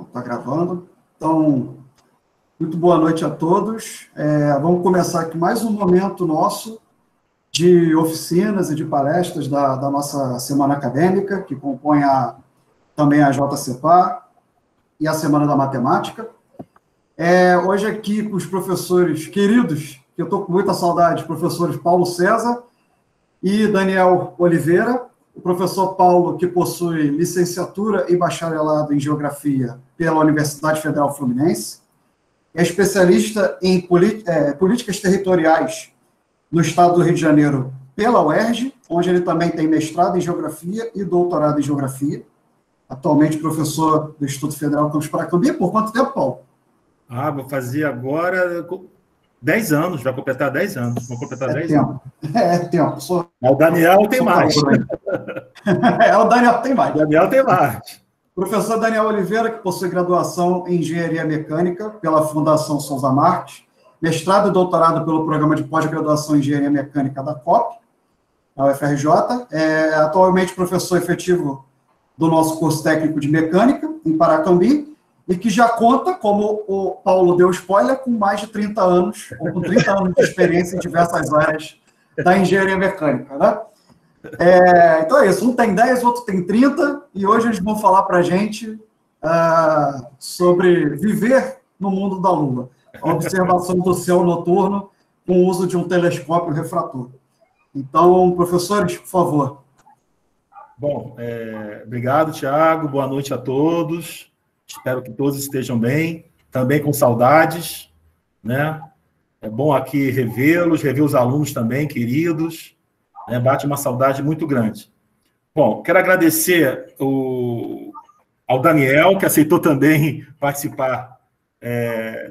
Está gravando. Então, muito boa noite a todos. Vamos começar aqui mais um momento nosso de oficinas e de palestras da nossa semana acadêmica, que compõe também a JCPA e a Semana da Matemática. Hoje aqui com os professores queridos, que eu estou com muita saudade, professores Paulo César e Daniel Oliveira. O professor Paulo, que possui licenciatura e bacharelado em Geografia pela Universidade Federal Fluminense, é especialista em políticas territoriais no estado do Rio de Janeiro pela UERJ, onde ele também tem mestrado em Geografia e doutorado em Geografia. Atualmente professor do Instituto Federal Campus Paracambi. Por quanto tempo, Paulo? Vou fazer agora 10 anos, vai completar 10 anos. Vou completar 10 anos. É tempo. O Daniel tem mais. O Daniel tem mais. O Daniel tem mais. Professor Daniel Oliveira, que possui graduação em Engenharia Mecânica pela Fundação Souza Marques, mestrado e doutorado pelo Programa de Pós-Graduação em Engenharia Mecânica da COP, da UFRJ, atualmente professor efetivo do nosso curso técnico de Mecânica, em Paracambi, e que já conta, como o Paulo deu spoiler, com mais de 30 anos, ou com 30 anos de experiência em diversas áreas da engenharia mecânica, né? Então é isso, um tem 10, outro tem 30, e hoje eles vão falar para a gente sobre viver no mundo da Lua, a observação do céu noturno com o uso de um telescópio refrator. Então, professores, por favor. Bom, obrigado, Tiago, boa noite a todos. Espero que todos estejam bem, também com saudades, né? É bom aqui revê-los, rever os alunos também, queridos, né? Bate uma saudade muito grande. Bom, quero agradecer ao Daniel, que aceitou também participar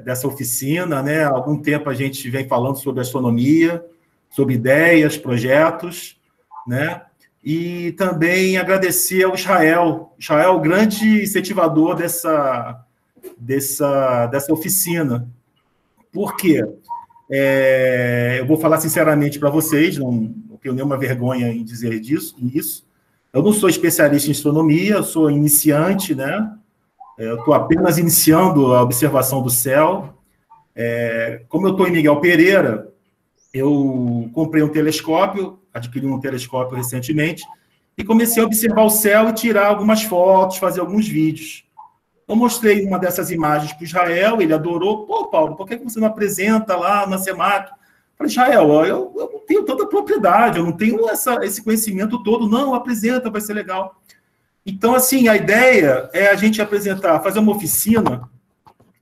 dessa oficina, né? Há algum tempo a gente vem falando sobre astronomia, sobre ideias, projetos, né? E também agradecer ao Israel, o grande incentivador dessa oficina. Por quê? Eu vou falar sinceramente para vocês, não tenho nenhuma vergonha em dizer isso. Eu não sou especialista em astronomia, eu sou iniciante, né? Eu estou apenas iniciando a observação do céu. Como eu estou em Miguel Pereira, eu comprei um telescópio, adquiri um telescópio recentemente, e comecei a observar o céu e tirar algumas fotos, fazer alguns vídeos. Eu mostrei uma dessas imagens para o Israel, ele adorou. Pô, Paulo, por que você não apresenta lá na SEMAC? Eu falei, Israel, eu não tenho tanta propriedade, eu não tenho esse conhecimento todo. Não, apresenta, vai ser legal. Então, assim, a ideia é a gente apresentar, fazer uma oficina,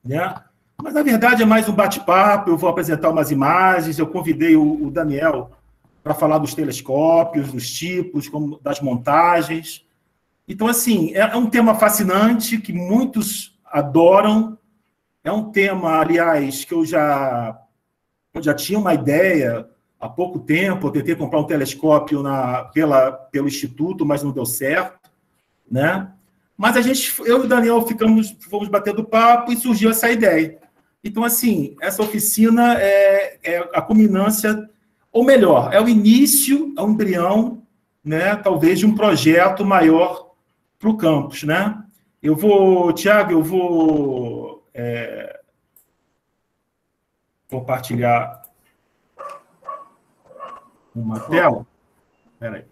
né? Mas, na verdade, é mais um bate-papo, eu vou apresentar umas imagens, eu convidei o Daniel para falar dos telescópios, dos tipos, das montagens. Então, assim, é um tema fascinante, que muitos adoram, é um tema, aliás, que eu já tinha uma ideia há pouco tempo, eu tentei comprar um telescópio pelo Instituto, mas não deu certo, né? Mas eu e o Daniel fomos batendo papo e surgiu essa ideia. Então, assim, essa oficina é a culminância, ou melhor, é o início, é o embrião, né, talvez, de um projeto maior para o campus, né? Tiago, eu vou compartilhar uma tela. Espera aí.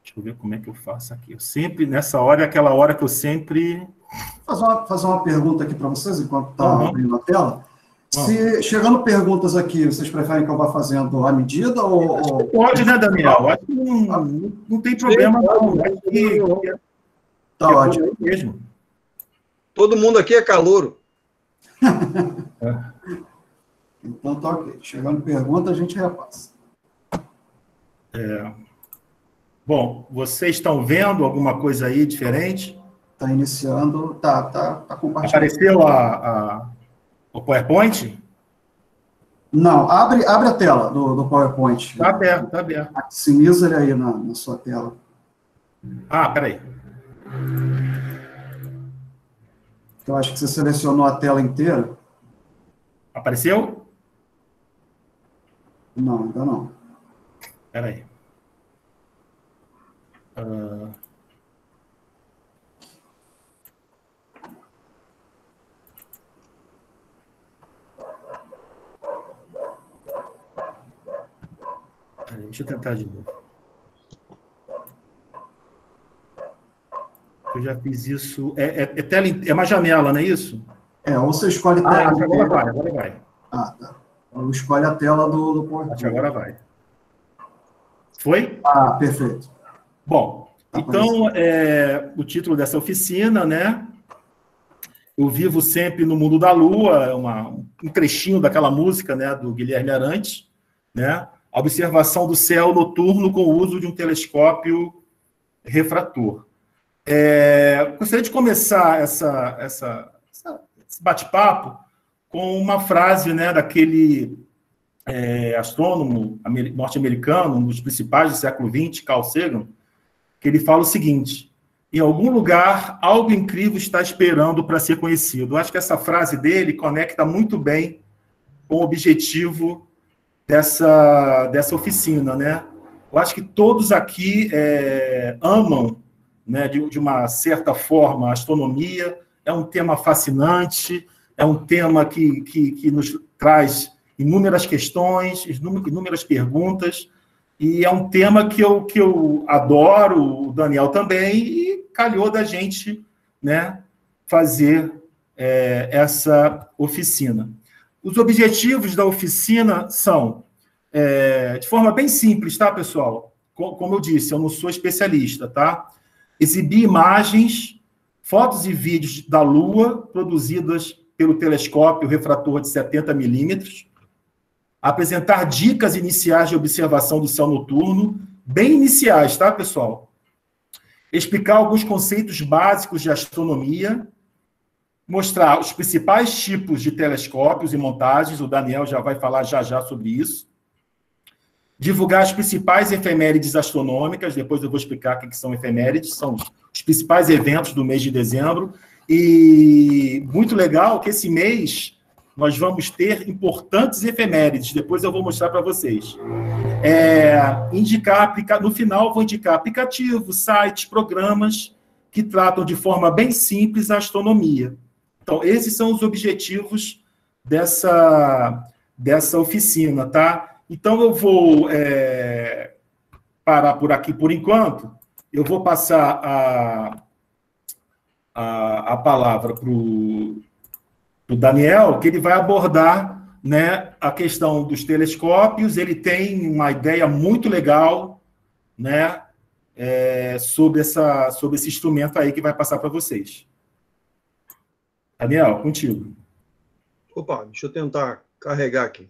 Deixa eu ver como é que eu faço aqui. Eu sempre, nessa hora, é aquela hora que eu sempre... Fazer uma pergunta aqui para vocês, enquanto está abrindo a tela. Se chegando perguntas aqui, vocês preferem que eu vá fazendo à medida ou... Pode, né, Daniel? Acho que não tem problema, não. Tá ótimo. Mesmo. Todo mundo aqui é calouro. Então tá ok. Chegando pergunta, a gente repassa. Bom, vocês estão vendo alguma coisa aí diferente? Está iniciando. Tá compartilhando. Apareceu o PowerPoint? Não, abre a tela do PowerPoint. Está aberto, está aberto. Maximiza ele aí na sua tela. Peraí. Eu acho que você selecionou a tela inteira. Apareceu? Não, ainda não. Peraí. Deixa eu tentar de novo. Eu já fiz isso. É uma janela, não é isso? Ou você escolhe tela. Agora vai. Ah, tá. Então, escolhe a tela do PowerPoint. Acho que agora vai. Foi? Ah, perfeito. Bom, então, o título dessa oficina, né? Eu vivo sempre no mundo da lua, um trechinho daquela música, né, do Guilherme Arantes, né? A observação do céu noturno com o uso de um telescópio refrator. Gostaria de começar esse bate-papo com uma frase, né, daquele astrônomo norte-americano, um dos principais do século XX, Carl Sagan, que ele fala o seguinte: em algum lugar, algo incrível está esperando para ser conhecido. Eu acho que essa frase dele conecta muito bem com o objetivo dessa oficina, né? Eu acho que todos aqui amam, né, de uma certa forma, a astronomia. É um tema fascinante, é um tema que nos traz inúmeras questões, inúmeras perguntas, e é um tema que eu adoro, o Daniel também, e calhou da gente, né, fazer essa oficina. Os objetivos da oficina são, de forma bem simples, tá, pessoal? Como eu disse, eu não sou especialista, tá? Exibir imagens, fotos e vídeos da Lua produzidas pelo telescópio refrator de 70 milímetros, apresentar dicas iniciais de observação do céu noturno, bem iniciais, tá, pessoal? Explicar alguns conceitos básicos de astronomia, mostrar os principais tipos de telescópios e montagens, o Daniel já vai falar já sobre isso, divulgar as principais efemérides astronômicas, depois eu vou explicar o que são efemérides, são os principais eventos do mês de dezembro, e muito legal que esse mês nós vamos ter importantes efemérides, depois eu vou mostrar para vocês. No final, vou indicar aplicativos, sites, programas que tratam de forma bem simples a astronomia. Então, esses são os objetivos dessa oficina, tá? Então, eu vou parar por aqui por enquanto. Eu vou passar a palavra para o Daniel, que ele vai abordar, né, a questão dos telescópios. Ele tem uma ideia muito legal, né, sobre esse instrumento aí que vai passar para vocês. Daniel, contigo. Opa, deixa eu tentar carregar aqui.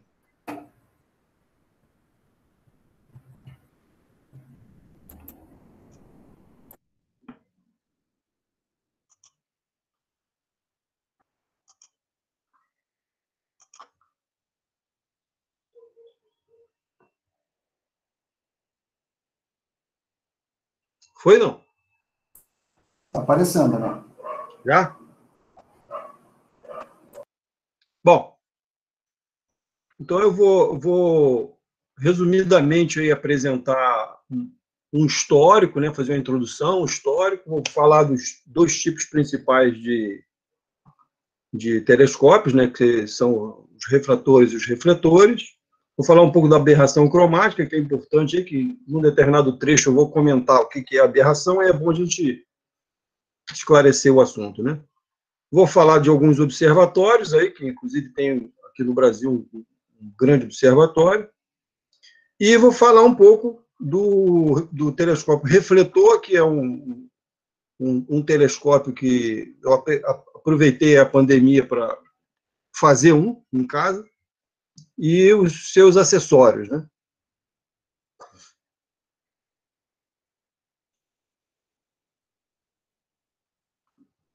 Foi, não? Está aparecendo, né? Já? Bom, então eu vou resumidamente aí apresentar um histórico, né, fazer uma introdução, um histórico, vou falar dos dois tipos principais de telescópios, né, que são os refratores e os refletores. Vou falar um pouco da aberração cromática, que é importante aí, que num determinado trecho eu vou comentar o que é aberração, é bom a gente esclarecer o assunto, né? Vou falar de alguns observatórios aí, que inclusive tem aqui no Brasil um grande observatório, e vou falar um pouco do telescópio refletor, que é um telescópio que eu aproveitei a pandemia para fazer em casa, e os seus acessórios, né?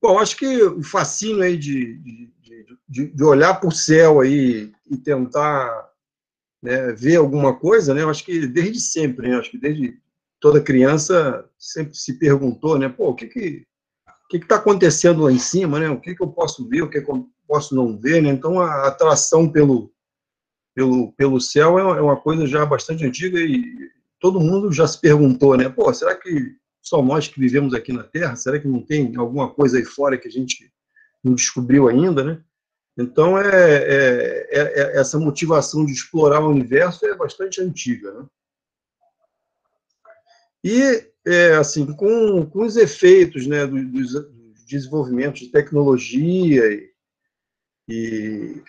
Bom, acho que o fascínio aí de olhar para o céu aí e tentar, né, ver alguma coisa, né? Eu acho que desde sempre, né? Acho que desde toda criança sempre se perguntou, né? Pô, o que está acontecendo lá em cima, né? O que eu posso ver, o que eu posso não ver, né? Então, a atração pelo céu é uma coisa já bastante antiga e todo mundo já se perguntou, né? Pô, será que só nós que vivemos aqui na Terra? Será que não tem alguma coisa aí fora que a gente não descobriu ainda, né? Então, essa motivação de explorar o universo é bastante antiga, né? E, assim, com os efeitos, né, dos desenvolvimentos de tecnologia e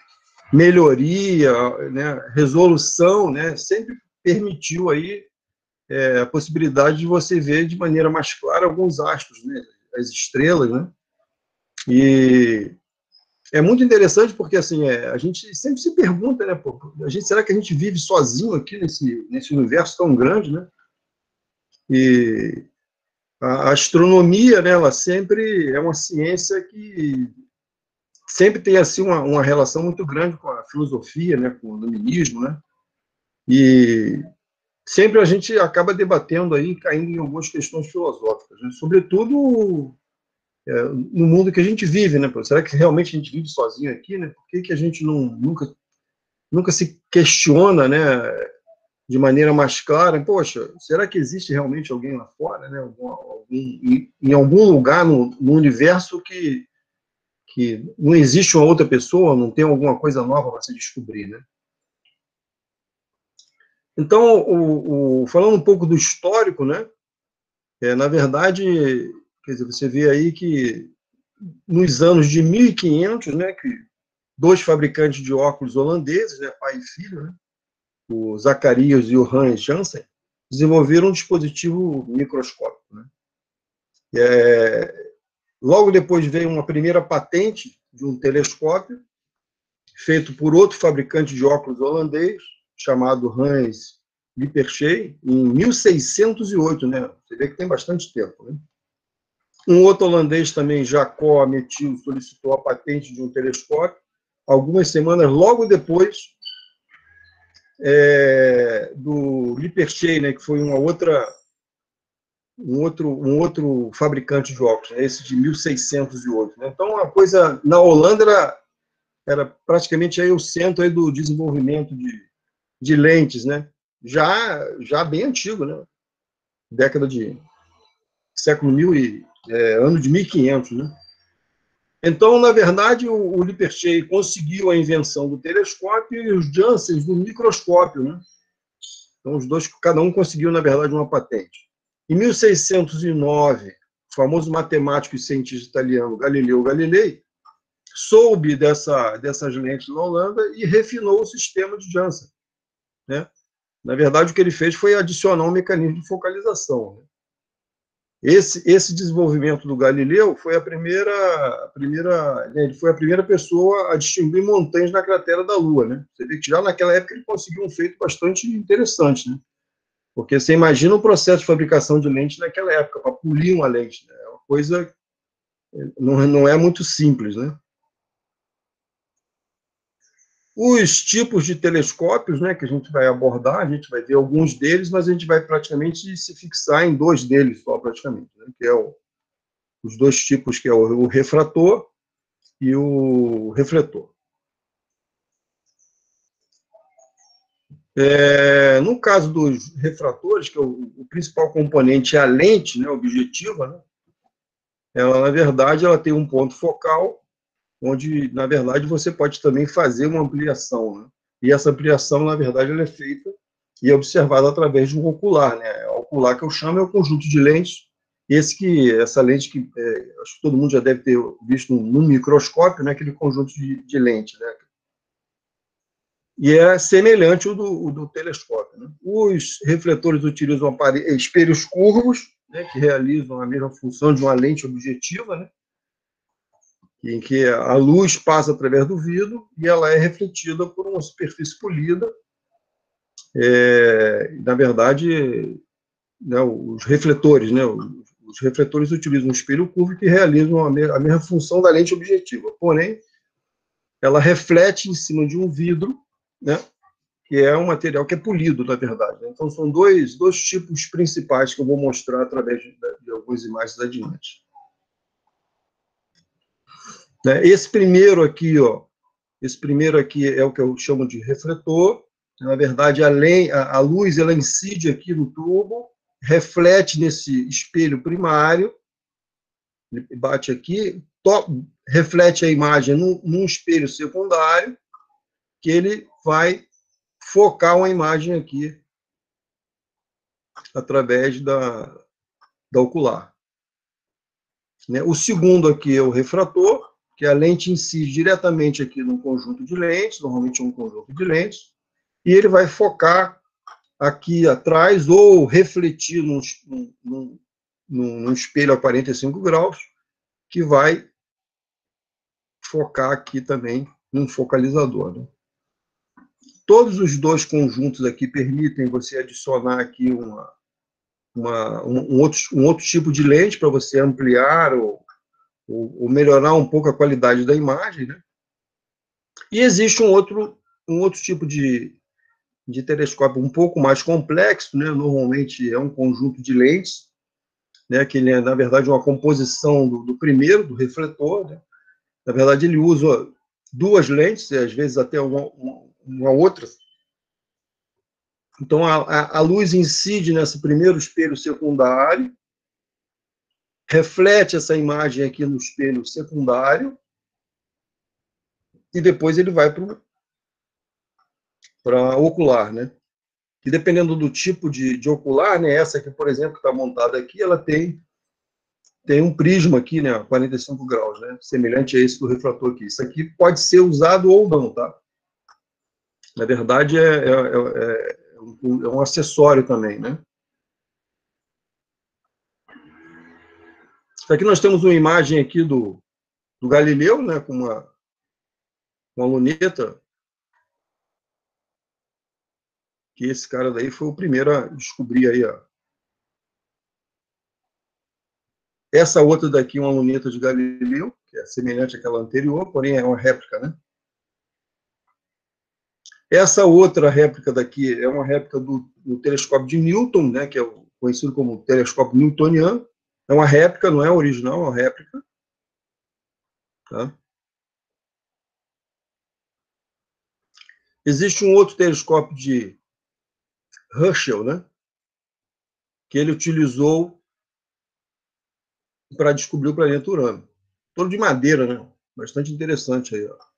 melhoria, né, resolução, né, sempre permitiu aí a possibilidade de você ver de maneira mais clara alguns astros, né, as estrelas, né, e é muito interessante porque, assim, a gente sempre se pergunta, né, pô, será que a gente vive sozinho aqui nesse universo tão grande, né? E a astronomia, né, ela sempre é uma ciência que sempre tem, assim, uma relação muito grande com a filosofia, né, com o iluminismo, né? E sempre a gente acaba debatendo aí, caindo em algumas questões filosóficas, né? Sobretudo no mundo que a gente vive, né? Pô? Será que realmente a gente vive sozinho aqui, né? Por que a gente nunca se questiona, né, de maneira mais clara? Poxa, será que existe realmente alguém lá fora, né? Em algum lugar no universo que não existe uma outra pessoa, não tem alguma coisa nova para se descobrir, né? Então, falando um pouco do histórico, né? Na verdade, quer dizer, você vê aí que nos anos de 1500, né, que dois fabricantes de óculos holandeses, né, pai e filho, né, o Zacarias e o Hans Janssen, desenvolveram um dispositivo microscópico, né? Logo depois veio uma primeira patente de um telescópio feito por outro fabricante de óculos holandês, chamado Hans Lippershey, em 1608, né? Você vê que tem bastante tempo, né? Um outro holandês também, Jacob Ametil, solicitou a patente de um telescópio, algumas semanas logo depois do Lippershey, né, que foi um outro fabricante de óculos, né, esse de 1608. Né? Então, a coisa na Holanda era praticamente aí o centro aí do desenvolvimento de lentes, né? Já bem antigo, né? Década de século ano de 1500, né? Então, na verdade, o Lippershey conseguiu a invenção do telescópio e os Janssen do microscópio, né? Então, os dois, cada um conseguiu, na verdade, uma patente. Em 1609, o famoso matemático e cientista italiano Galileu Galilei soube dessas lentes na Holanda e refinou o sistema de Janssen, né? Na verdade, o que ele fez foi adicionar um mecanismo de focalização, né? Esse desenvolvimento do Galileu foi ele foi a primeira pessoa a distinguir montanhas na cratera da Lua, né? Você vê que já naquela época ele conseguiu um feito bastante interessante, né? Porque você imagina o processo de fabricação de lente naquela época, para polir uma lente, né? É uma coisa, não é muito simples, né? Os tipos de telescópios, né, que a gente vai abordar, a gente vai ver alguns deles, mas a gente vai praticamente se fixar em dois deles só, praticamente, né, que é os dois tipos, que é o refrator e o refletor. No caso dos refratores, que é o principal componente é a lente, né, objetiva, né, ela, na verdade, ela tem um ponto focal, onde, na verdade, você pode também fazer uma ampliação, né? E essa ampliação, na verdade, ela é feita e é observada através de um ocular, né? O ocular que eu chamo é o conjunto de lentes, essa lente que acho que todo mundo já deve ter visto no microscópio, né? Aquele conjunto de lentes, né? E é semelhante ao do telescópio, né? Os refletores utilizam espelhos curvos, né? Que realizam a mesma função de uma lente objetiva, né? Em que a luz passa através do vidro e ela é refletida por uma superfície polida. Na verdade, né, os refletores utilizam um espelho curvo que realizam a mesma função da lente objetiva, porém, ela reflete em cima de um vidro, né, que é um material que é polido, na verdade. Então, são dois tipos principais que eu vou mostrar através de algumas imagens adiante. Esse primeiro aqui é o que eu chamo de refletor. Na verdade, a luz ela incide aqui no tubo, reflete nesse espelho primário, ele bate aqui, reflete a imagem num espelho secundário, que ele vai focar uma imagem aqui através da ocular. Né? O segundo aqui é o refrator, que a lente incide diretamente aqui num conjunto de lentes, normalmente um conjunto de lentes, e ele vai focar aqui atrás ou refletir num espelho a 45 graus, que vai focar aqui também num focalizador. Né? Todos os dois conjuntos aqui permitem você adicionar aqui um outro tipo de lente para você ampliar ou melhorar um pouco a qualidade da imagem. Né? E existe um outro tipo de telescópio um pouco mais complexo, né? Normalmente é um conjunto de lentes, né? Que ele é, na verdade, uma composição do primeiro, do refletor. Né? Na verdade, ele usa duas lentes, e às vezes até uma outra. Então, a luz incide nesse primeiro espelho secundário, reflete essa imagem aqui no espelho secundário, e depois ele vai para ocular, né? E dependendo do tipo de ocular, né? Essa aqui, por exemplo, que está montada aqui, ela tem um prisma aqui, né? 45 graus, né? Semelhante a esse do refrator aqui. Isso aqui pode ser usado ou não, tá? Na verdade, é um acessório também, né? Aqui nós temos uma imagem aqui do Galileu, né? Com uma luneta, que esse cara daí foi o primeiro a descobrir aí, ó. Essa outra daqui é uma luneta de Galileu, que é semelhante àquela anterior, porém é uma réplica, né? Essa outra réplica daqui é uma réplica do telescópio de Newton, né? Que é conhecido como telescópio newtoniano. É uma réplica, não é original, é uma réplica. Tá? Existe um outro telescópio de Herschel, né? Que ele utilizou para descobrir o planeta Urano. Todo de madeira, né? Bastante interessante aí, ó.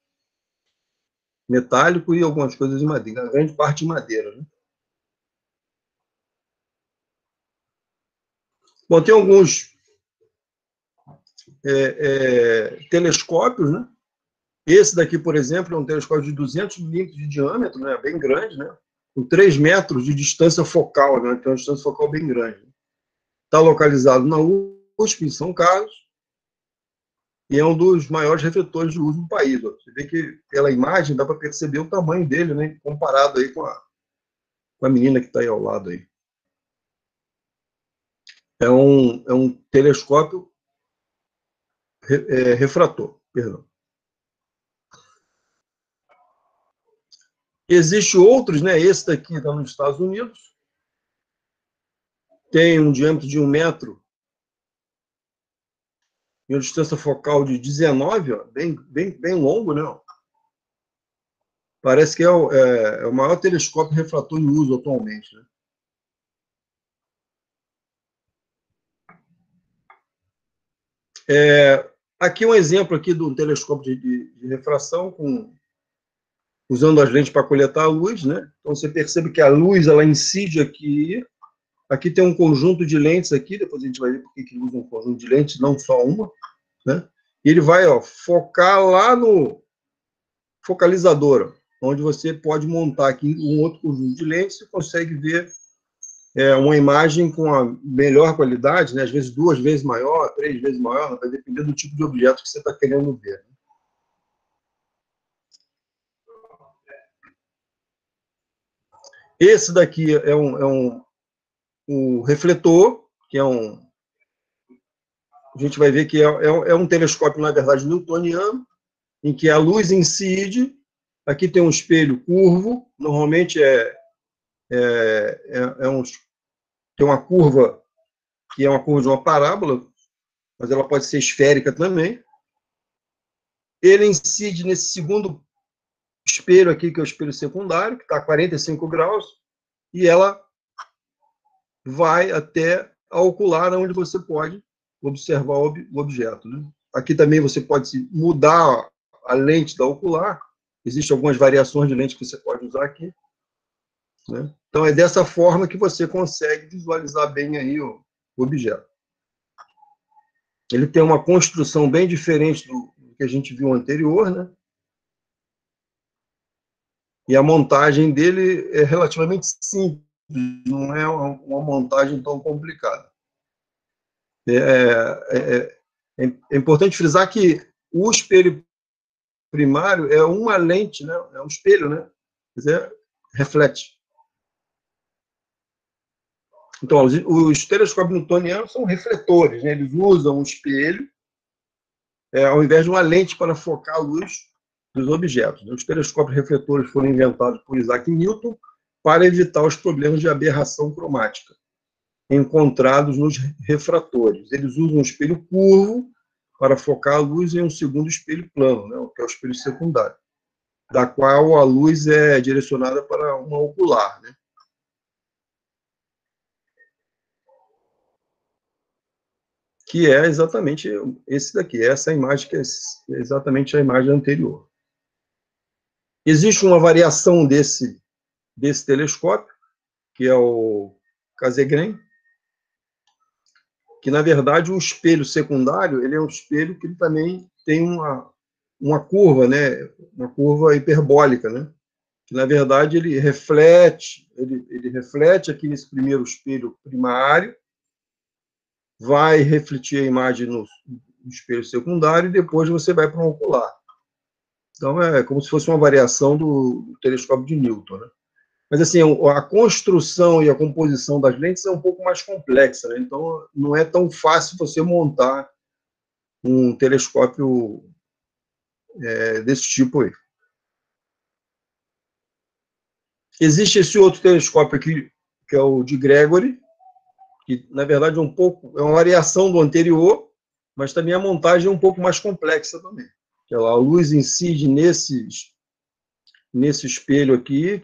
Metálico e algumas coisas de madeira, grande parte de madeira, né? Bom, tem alguns telescópios, né? Esse daqui, por exemplo, é um telescópio de 200 milímetros de diâmetro, né? Bem grande, né? Com 3 metros de distância focal, né? Então, uma distância focal bem grande. Está localizado na USP, em São Carlos, e é um dos maiores refletores de luz do país. Ó. Você vê que, pela imagem, dá para perceber o tamanho dele, né? Comparado aí com a menina que está aí ao lado. Aí. É um telescópio refrator, perdão. Existem outros, né? Esse daqui está nos Estados Unidos, tem um diâmetro de 1 metro e uma distância focal de 19, ó, bem longo, né? Parece que é o maior telescópio refrator em uso atualmente. Né? Aqui um exemplo aqui de um telescópio de refração usando as lentes para coletar a luz, né? Então você percebe que a luz ela incide aqui. Aqui tem um conjunto de lentes aqui, depois a gente vai ver por que usa um conjunto de lentes, não só uma, né? E ele vai, ó, focar lá no focalizador, onde você pode montar aqui um outro conjunto de lentes e consegue ver uma imagem com a melhor qualidade, né? Às vezes 2 vezes maior, 3 vezes maior, vai depender do tipo de objeto que você está querendo ver. Esse daqui é um refletor, que é a gente vai ver que é um telescópio, na verdade, newtoniano, em que a luz incide. Aqui tem um espelho curvo, normalmente tem uma curva, que é uma curva de uma parábola, mas ela pode ser esférica também. Ele incide nesse segundo espelho aqui, que é o espelho secundário, que está a 45 graus, e ela vai até a ocular, onde você pode observar o objeto. Né? Aqui também você pode mudar a lente da ocular. Existem algumas variações de lente que você pode usar aqui. né? Então, é dessa forma que você consegue visualizar bem aí o objeto. Ele tem uma construção bem diferente do que a gente viu anterior, né? E a montagem dele é relativamente simples, não é uma montagem tão complicada. É importante frisar que o espelho primário é uma lente, né? É um espelho, né? Quer dizer, reflete. Então, os telescópios newtonianos são refletores, né? Eles usam um espelho ao invés de uma lente para focar a luz dos objetos. Os telescópios refletores foram inventados por Isaac Newton para evitar os problemas de aberração cromática encontrados nos refratores. Eles usam um espelho curvo para focar a luz em um segundo espelho plano, né, que é o espelho secundário, da qual a luz é direcionada para uma ocular, né? Que é exatamente esse daqui, essa imagem que é exatamente a imagem anterior. Existe uma variação desse telescópio, que é o Cassegrain, que, na verdade, o espelho secundário ele é um espelho que ele também tem uma curva, né? Uma curva hiperbólica, né? Que, na verdade, ele reflete aqui nesse primeiro espelho primário, vai refletir a imagem no espelho secundário e depois você vai para um ocular. Então, é como se fosse uma variação do telescópio de Newton, né? Mas, assim, a construção e a composição das lentes é um pouco mais complexa, né? Então, não é tão fácil você montar um telescópio desse tipo aí. Existe esse outro telescópio aqui, que é o de Gregory, que, na verdade, é uma variação do anterior, mas também a montagem é um pouco mais complexa também. A luz incide nesse espelho aqui,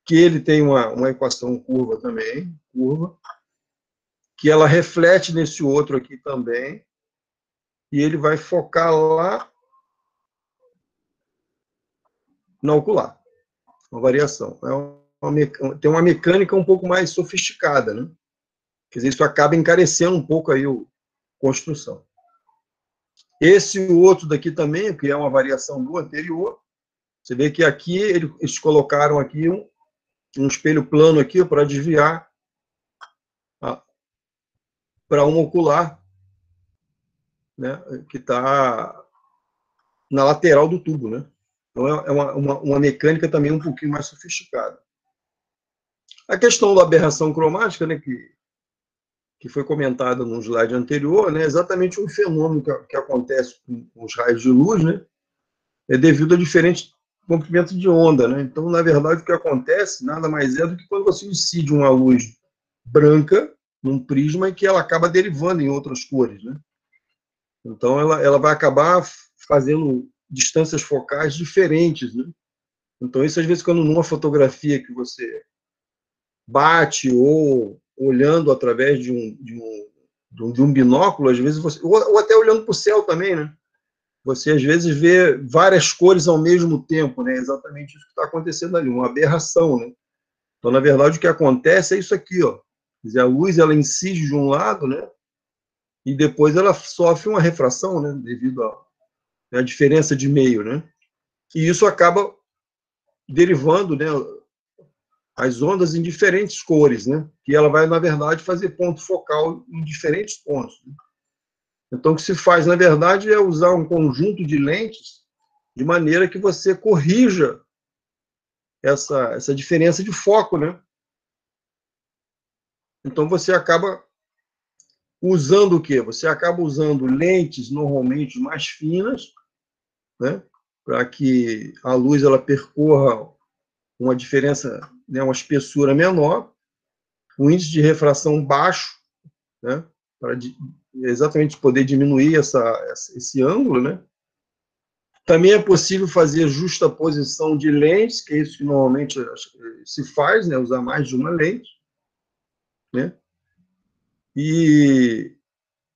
que ele tem uma equação curva também, que ela reflete nesse outro aqui também, e ele vai focar lá na ocular. Uma variação. Tem uma mecânica um pouco mais sofisticada, né? Quer dizer, isso acaba encarecendo um pouco aí a construção. Esse outro daqui também, que é uma variação do anterior, você vê que aqui eles colocaram aqui um espelho plano aqui para desviar para um ocular, né, que está na lateral do tubo, né? Então é uma mecânica também um pouquinho mais sofisticada. A questão da aberração cromática, né, que foi comentada no slide anterior, né, é exatamente um fenômeno que acontece com os raios de luz, né, é devido a diferentes comprimentos de onda, né? Então, na verdade, o que acontece nada mais é do que quando você incide uma luz branca num prisma e que ela acaba derivando em outras cores, né? Então, ela vai acabar fazendo distâncias focais diferentes, né? Então, isso, às vezes, quando numa fotografia que você bate ou olhando através de um binóculo, às vezes, ou até olhando para o céu também, né? Você, às vezes, vê várias cores ao mesmo tempo, né? Exatamente isso que está acontecendo ali, uma aberração, né? Então, na verdade, o que acontece é isso aqui, ó. Quer dizer, a luz, ela incide de um lado, né? E depois ela sofre uma refração, né? Devido à diferença de meio, né? E isso acaba derivando, né, as ondas em diferentes cores, né? Que ela vai, na verdade, fazer ponto focal em diferentes pontos, né? Então, o que se faz, na verdade, é usar um conjunto de lentes de maneira que você corrija essa diferença de foco, né? Então, você acaba usando o quê? Você acaba usando lentes normalmente mais finas, né? Para que a luz ela percorra uma diferença, né, uma espessura menor, um índice de refração baixo, né? Para exatamente poder diminuir esse ângulo, né? Também é possível fazer justaposição de lentes, que é isso que normalmente se faz, né? Usar mais de uma lente, né? E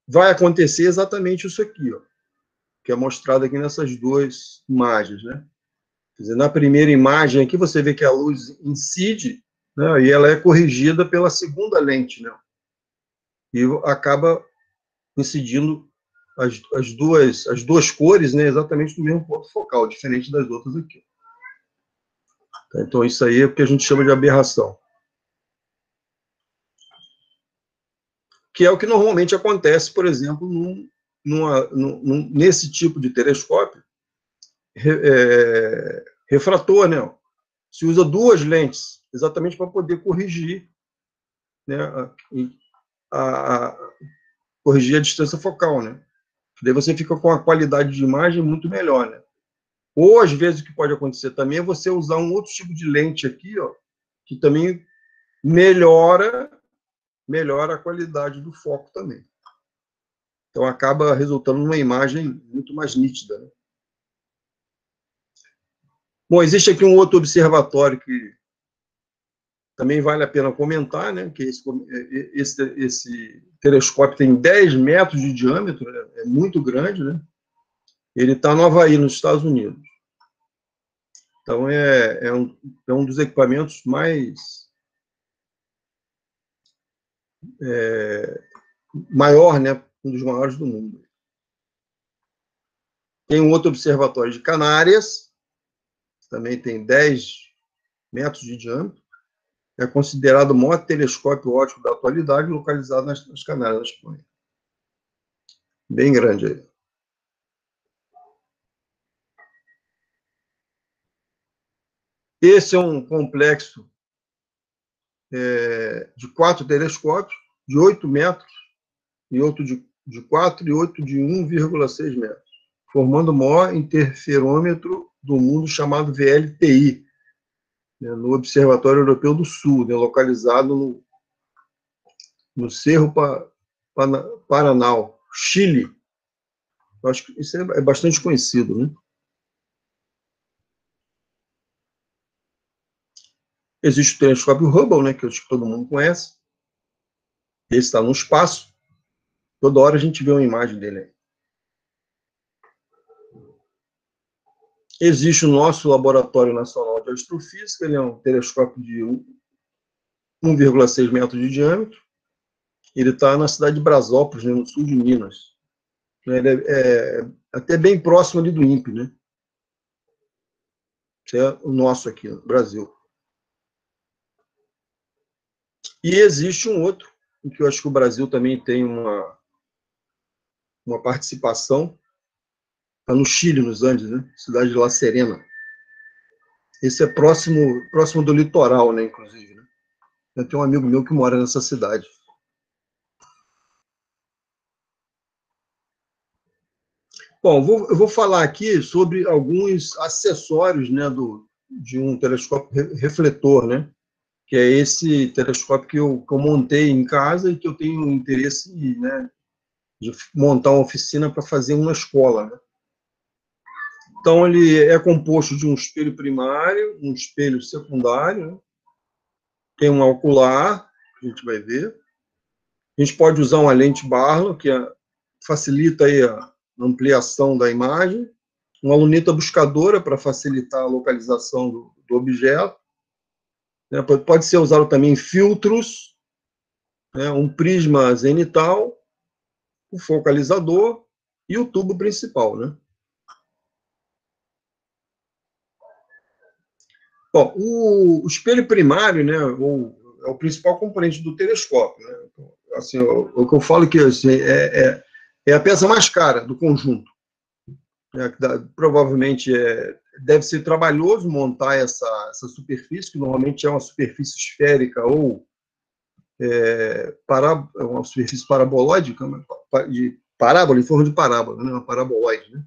vai acontecer exatamente isso aqui, ó, que é mostrado aqui nessas duas imagens, né? Quer dizer, na primeira imagem aqui você vê que a luz incide né? E ela é corrigida pela segunda lente, né? E acaba incidindo as duas cores, né, exatamente no mesmo ponto focal, diferente das outras aqui. Então, isso aí é o que a gente chama de aberração. Que é o que normalmente acontece, por exemplo, nesse tipo de telescópio refrator, né? Se usa duas lentes, exatamente para poder corrigir, né, corrigir a distância focal, né? Daí você fica com a qualidade de imagem muito melhor, né? Ou, às vezes, o que pode acontecer também é você usar um outro tipo de lente aqui, ó, que também melhora a qualidade do foco também. Então, acaba resultando numa imagem muito mais nítida, né? Bom, existe aqui um outro observatório que também vale a pena comentar, né? Que esse telescópio tem 10 metros de diâmetro, né? É muito grande, né? Ele está no Havaí, nos Estados Unidos. Então, é um dos equipamentos mais maior, né? Um dos maiores do mundo. Tem um outro observatório de Canárias, também tem 10 metros de diâmetro. É considerado o maior telescópio óptico da atualidade, localizado nas Canárias, na Espanha. Bem grande aí. Esse é um complexo de 4 telescópios, de 8 metros, e outro de 4 e outro de 1,6 metros, formando o maior interferômetro do mundo, chamado VLTI, né, no Observatório Europeu do Sul, né, localizado no Cerro Paranal, Chile. Eu acho que isso é bastante conhecido, né? Existe o telescópio Hubble, né, que eu acho que todo mundo conhece. Esse está no espaço. Toda hora a gente vê uma imagem dele aí. Existe o nosso Laboratório Nacional de Astrofísica, ele é um telescópio de 1,6 metros de diâmetro. Ele está na cidade de Brasópolis, né, no sul de Minas. Ele é até bem próximo ali do INPE, né? Que é o nosso aqui, no Brasil. E existe um outro, em que eu acho que o Brasil também tem uma participação, está no Chile, nos Andes, né? Cidade de La Serena. Esse é próximo do litoral, né, inclusive, né? Eu tenho um amigo meu que mora nessa cidade. Bom, eu vou falar aqui sobre alguns acessórios, né, de um telescópio refletor, né? Que é esse telescópio que eu montei em casa e que eu tenho interesse, né, de montar uma oficina para fazer uma escola, né? Então, ele é composto de um espelho primário, um espelho secundário, né? Tem um ocular, que a gente vai ver. A gente pode usar uma lente Barlow, que facilita aí a ampliação da imagem, uma luneta buscadora para facilitar a localização do objeto. Pode ser usado também filtros, né, um prisma zenital, o focalizador e o tubo principal, né? Bom, o espelho primário, né, é o principal componente do telescópio, né? Assim, o que eu falo que assim, é a peça mais cara do conjunto. Provavelmente deve ser trabalhoso montar essa superfície, que normalmente é uma superfície esférica ou uma superfície parabolóica, de parábola, em forma de parábola, né? Uma paraboloide, né?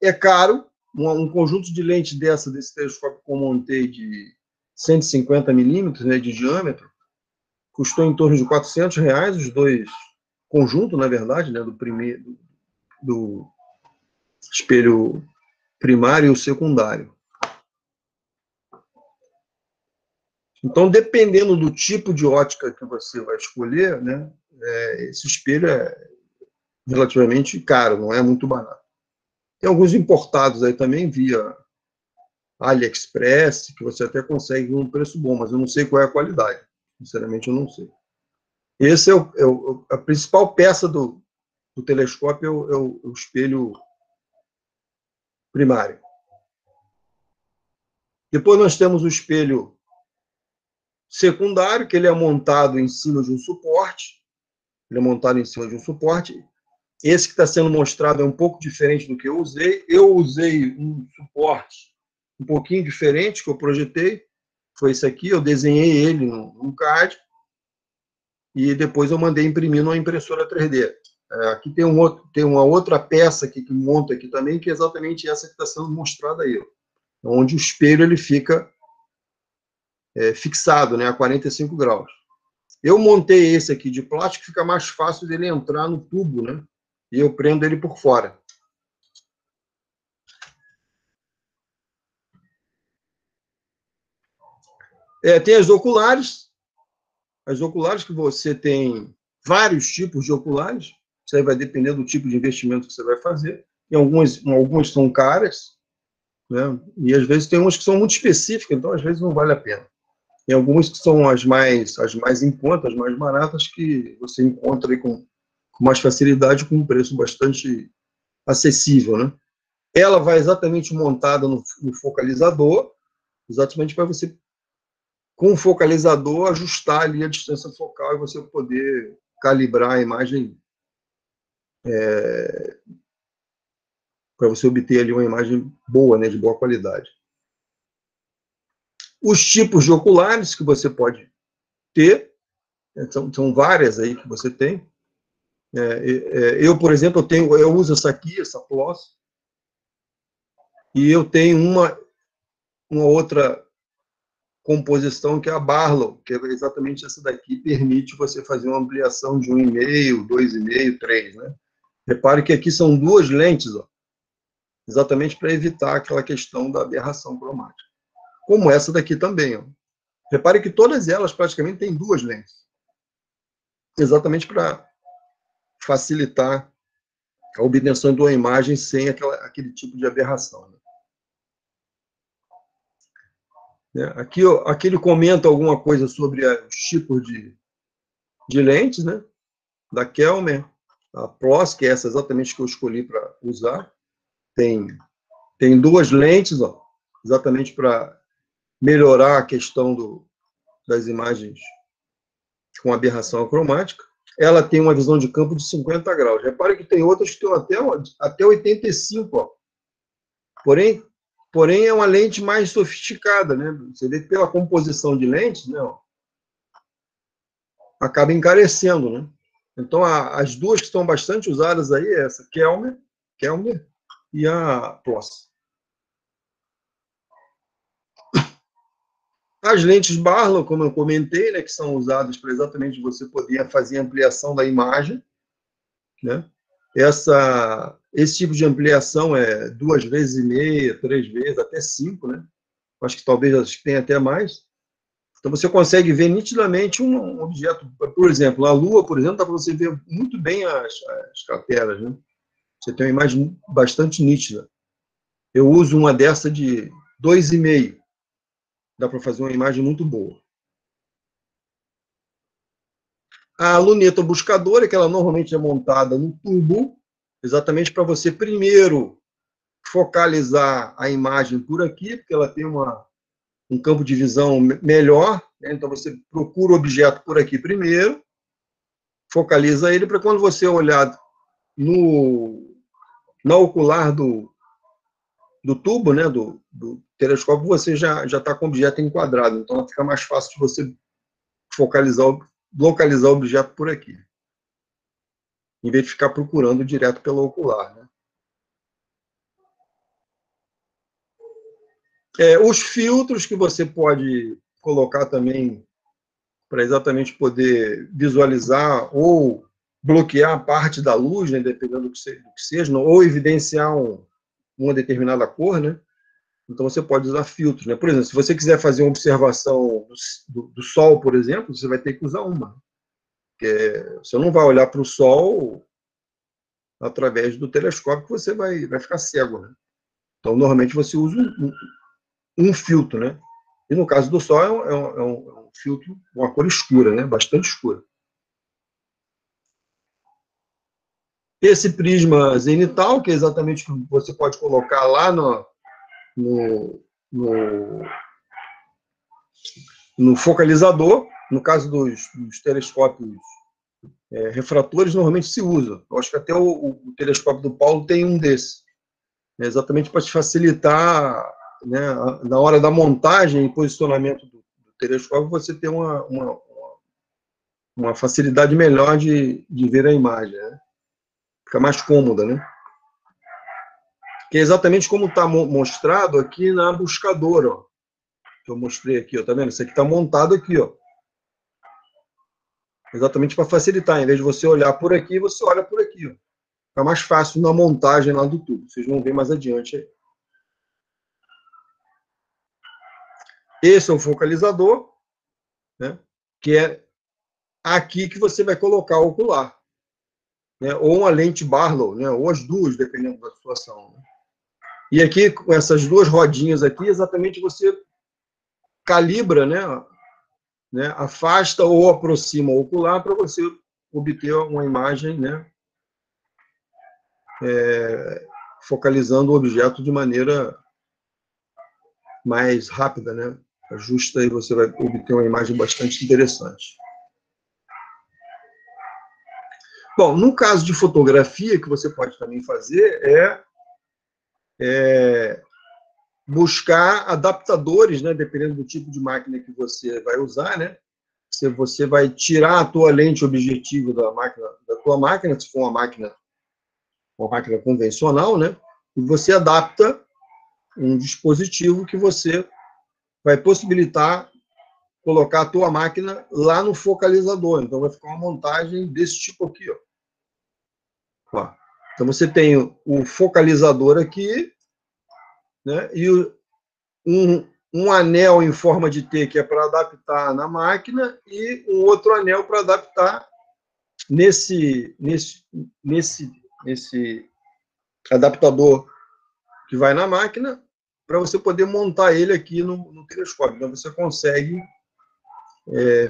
É caro. Um conjunto de lentes desse telescópio que eu montei de 150 milímetros, né, de diâmetro, custou em torno de R$400, os dois conjuntos, na verdade, né, do espelho primário e o secundário. Então, dependendo do tipo de ótica que você vai escolher, né, esse espelho é relativamente caro, não é muito barato. Tem alguns importados aí também via AliExpress, que você até consegue um preço bom, mas eu não sei qual é a qualidade. Sinceramente, eu não sei. Esse é a principal peça do telescópio, é o espelho primário. Depois nós temos o espelho secundário, que ele é montado em cima de um suporte. Ele é montado em cima de um suporte. Esse que está sendo mostrado é um pouco diferente do que eu usei. Eu usei um suporte um pouquinho diferente que eu projetei. Foi esse aqui, eu desenhei ele num CAD e depois eu mandei imprimir numa impressora 3D. Aqui tem uma outra peça aqui que monta aqui também, que é exatamente essa que está sendo mostrada aí, onde o espelho ele fica fixado, né, a 45 graus. Eu montei esse aqui de plástico, fica mais fácil dele entrar no tubo, né? E eu prendo ele por fora. Tem as oculares que você tem vários tipos de oculares, isso aí vai depender do tipo de investimento que você vai fazer, e algumas são caras, né? E às vezes tem umas que são muito específicas, então às vezes não vale a pena. Tem algumas que são as mais em conta, as mais baratas, que você encontra aí com mais facilidade, com um preço bastante acessível, né? Ela vai exatamente montada no focalizador, exatamente para você, com o focalizador, ajustar ali a distância focal e você poder calibrar a imagem para você obter ali uma imagem boa, né, de boa qualidade. Os tipos de oculares que você pode ter, são várias aí que você tem. Eu, por exemplo, eu uso essa aqui, essa PLOS, e eu tenho uma outra composição que é a Barlow, que é exatamente essa daqui, permite você fazer uma ampliação de 1,5, 2,5, 3, né? Repare que aqui são duas lentes, ó, exatamente para evitar aquela questão da aberração cromática. Como essa daqui também, ó. Repare que todas elas praticamente têm duas lentes, exatamente para facilitar a obtenção de uma imagem sem aquele tipo de aberração, né? Aqui ele comenta alguma coisa sobre os tipos de lentes, né? Da Kelmer, a PLOS, que é essa exatamente que eu escolhi para usar. Tem duas lentes, ó, exatamente para melhorar a questão das imagens com aberração cromática. Ela tem uma visão de campo de 50 graus. Repare que tem outras que estão até 85, ó. Porém, é uma lente mais sofisticada, né? Você vê que pela composição de lentes, né, ó, acaba encarecendo, né? Então, as duas que estão bastante usadas aí é essa Kelmer e a PLOS. As lentes Barlow, como eu comentei, né, que são usadas para exatamente você poder fazer a ampliação da imagem, né? Esse tipo de ampliação é 2,5 vezes, 3 vezes, até 5, né? Acho que talvez tenha até mais. Então, você consegue ver nitidamente um objeto. Por exemplo, a Lua, por exemplo, dá para você ver muito bem as crateras, né? Você tem uma imagem bastante nítida. Eu uso uma dessa de 2,5. Dá para fazer uma imagem muito boa. A luneta buscadora, que ela normalmente é montada no tubo, exatamente para você primeiro focalizar a imagem por aqui, porque ela tem um campo de visão melhor, né? Então você procura o objeto por aqui primeiro, focaliza ele, para quando você olhar na ocular do tubo, né, do telescópio, você já está com o objeto enquadrado, então fica mais fácil de você localizar o objeto por aqui, em vez de ficar procurando direto pelo ocular, né? Os filtros que você pode colocar também para exatamente poder visualizar ou bloquear parte da luz, né, dependendo do que seja, ou evidenciar uma determinada cor, né? Então, você pode usar filtros, né? Por exemplo, se você quiser fazer uma observação do Sol, por exemplo, você vai ter que usar uma. Porque você não vai olhar para o Sol através do telescópio, que você vai ficar cego, né? Então, normalmente, você usa um filtro, né? E no caso do Sol é um filtro com uma cor escura, né? Bastante escura. Esse prisma zenital, que é exatamente o que você pode colocar lá no focalizador, no caso dos telescópios refratores, normalmente se usa. Eu acho que até o telescópio do Paulo tem um desses. É exatamente para te facilitar, né, na hora da montagem e posicionamento do telescópio, você ter uma facilidade melhor de ver a imagem, né? Fica mais cômoda, né? Que é exatamente como está mostrado aqui na buscadora, ó, que eu mostrei aqui, ó, tá vendo? Isso aqui está montado aqui, ó. Exatamente para facilitar, em vez de você olhar por aqui, você olha por aqui, ó. Fica mais fácil na montagem lá do tubo. Vocês vão ver mais adiante aí. Esse é o focalizador, né? Que é aqui que você vai colocar o ocular, né? Ou uma lente Barlow, né? Ou as duas, dependendo da situação, né? E aqui, com essas duas rodinhas aqui, exatamente você calibra, né, afasta ou aproxima o ocular para você obter uma imagem, né, focalizando o objeto de maneira mais rápida, né? Ajusta e você vai obter uma imagem bastante interessante. Bom, no caso de fotografia, que você pode também fazer é buscar adaptadores, né, dependendo do tipo de máquina que você vai usar, né? Se você vai tirar a tua lente objetivo da tua máquina, se for uma máquina convencional, né? E você adapta um dispositivo que você vai possibilitar colocar a tua máquina lá no focalizador. Então, vai ficar uma montagem desse tipo aqui, ó. Ó. Então, você tem o focalizador aqui, né? E um anel em forma de T, que é para adaptar na máquina, e um outro anel para adaptar nesse adaptador que vai na máquina, para você poder montar ele aqui no telescópio. Então, você consegue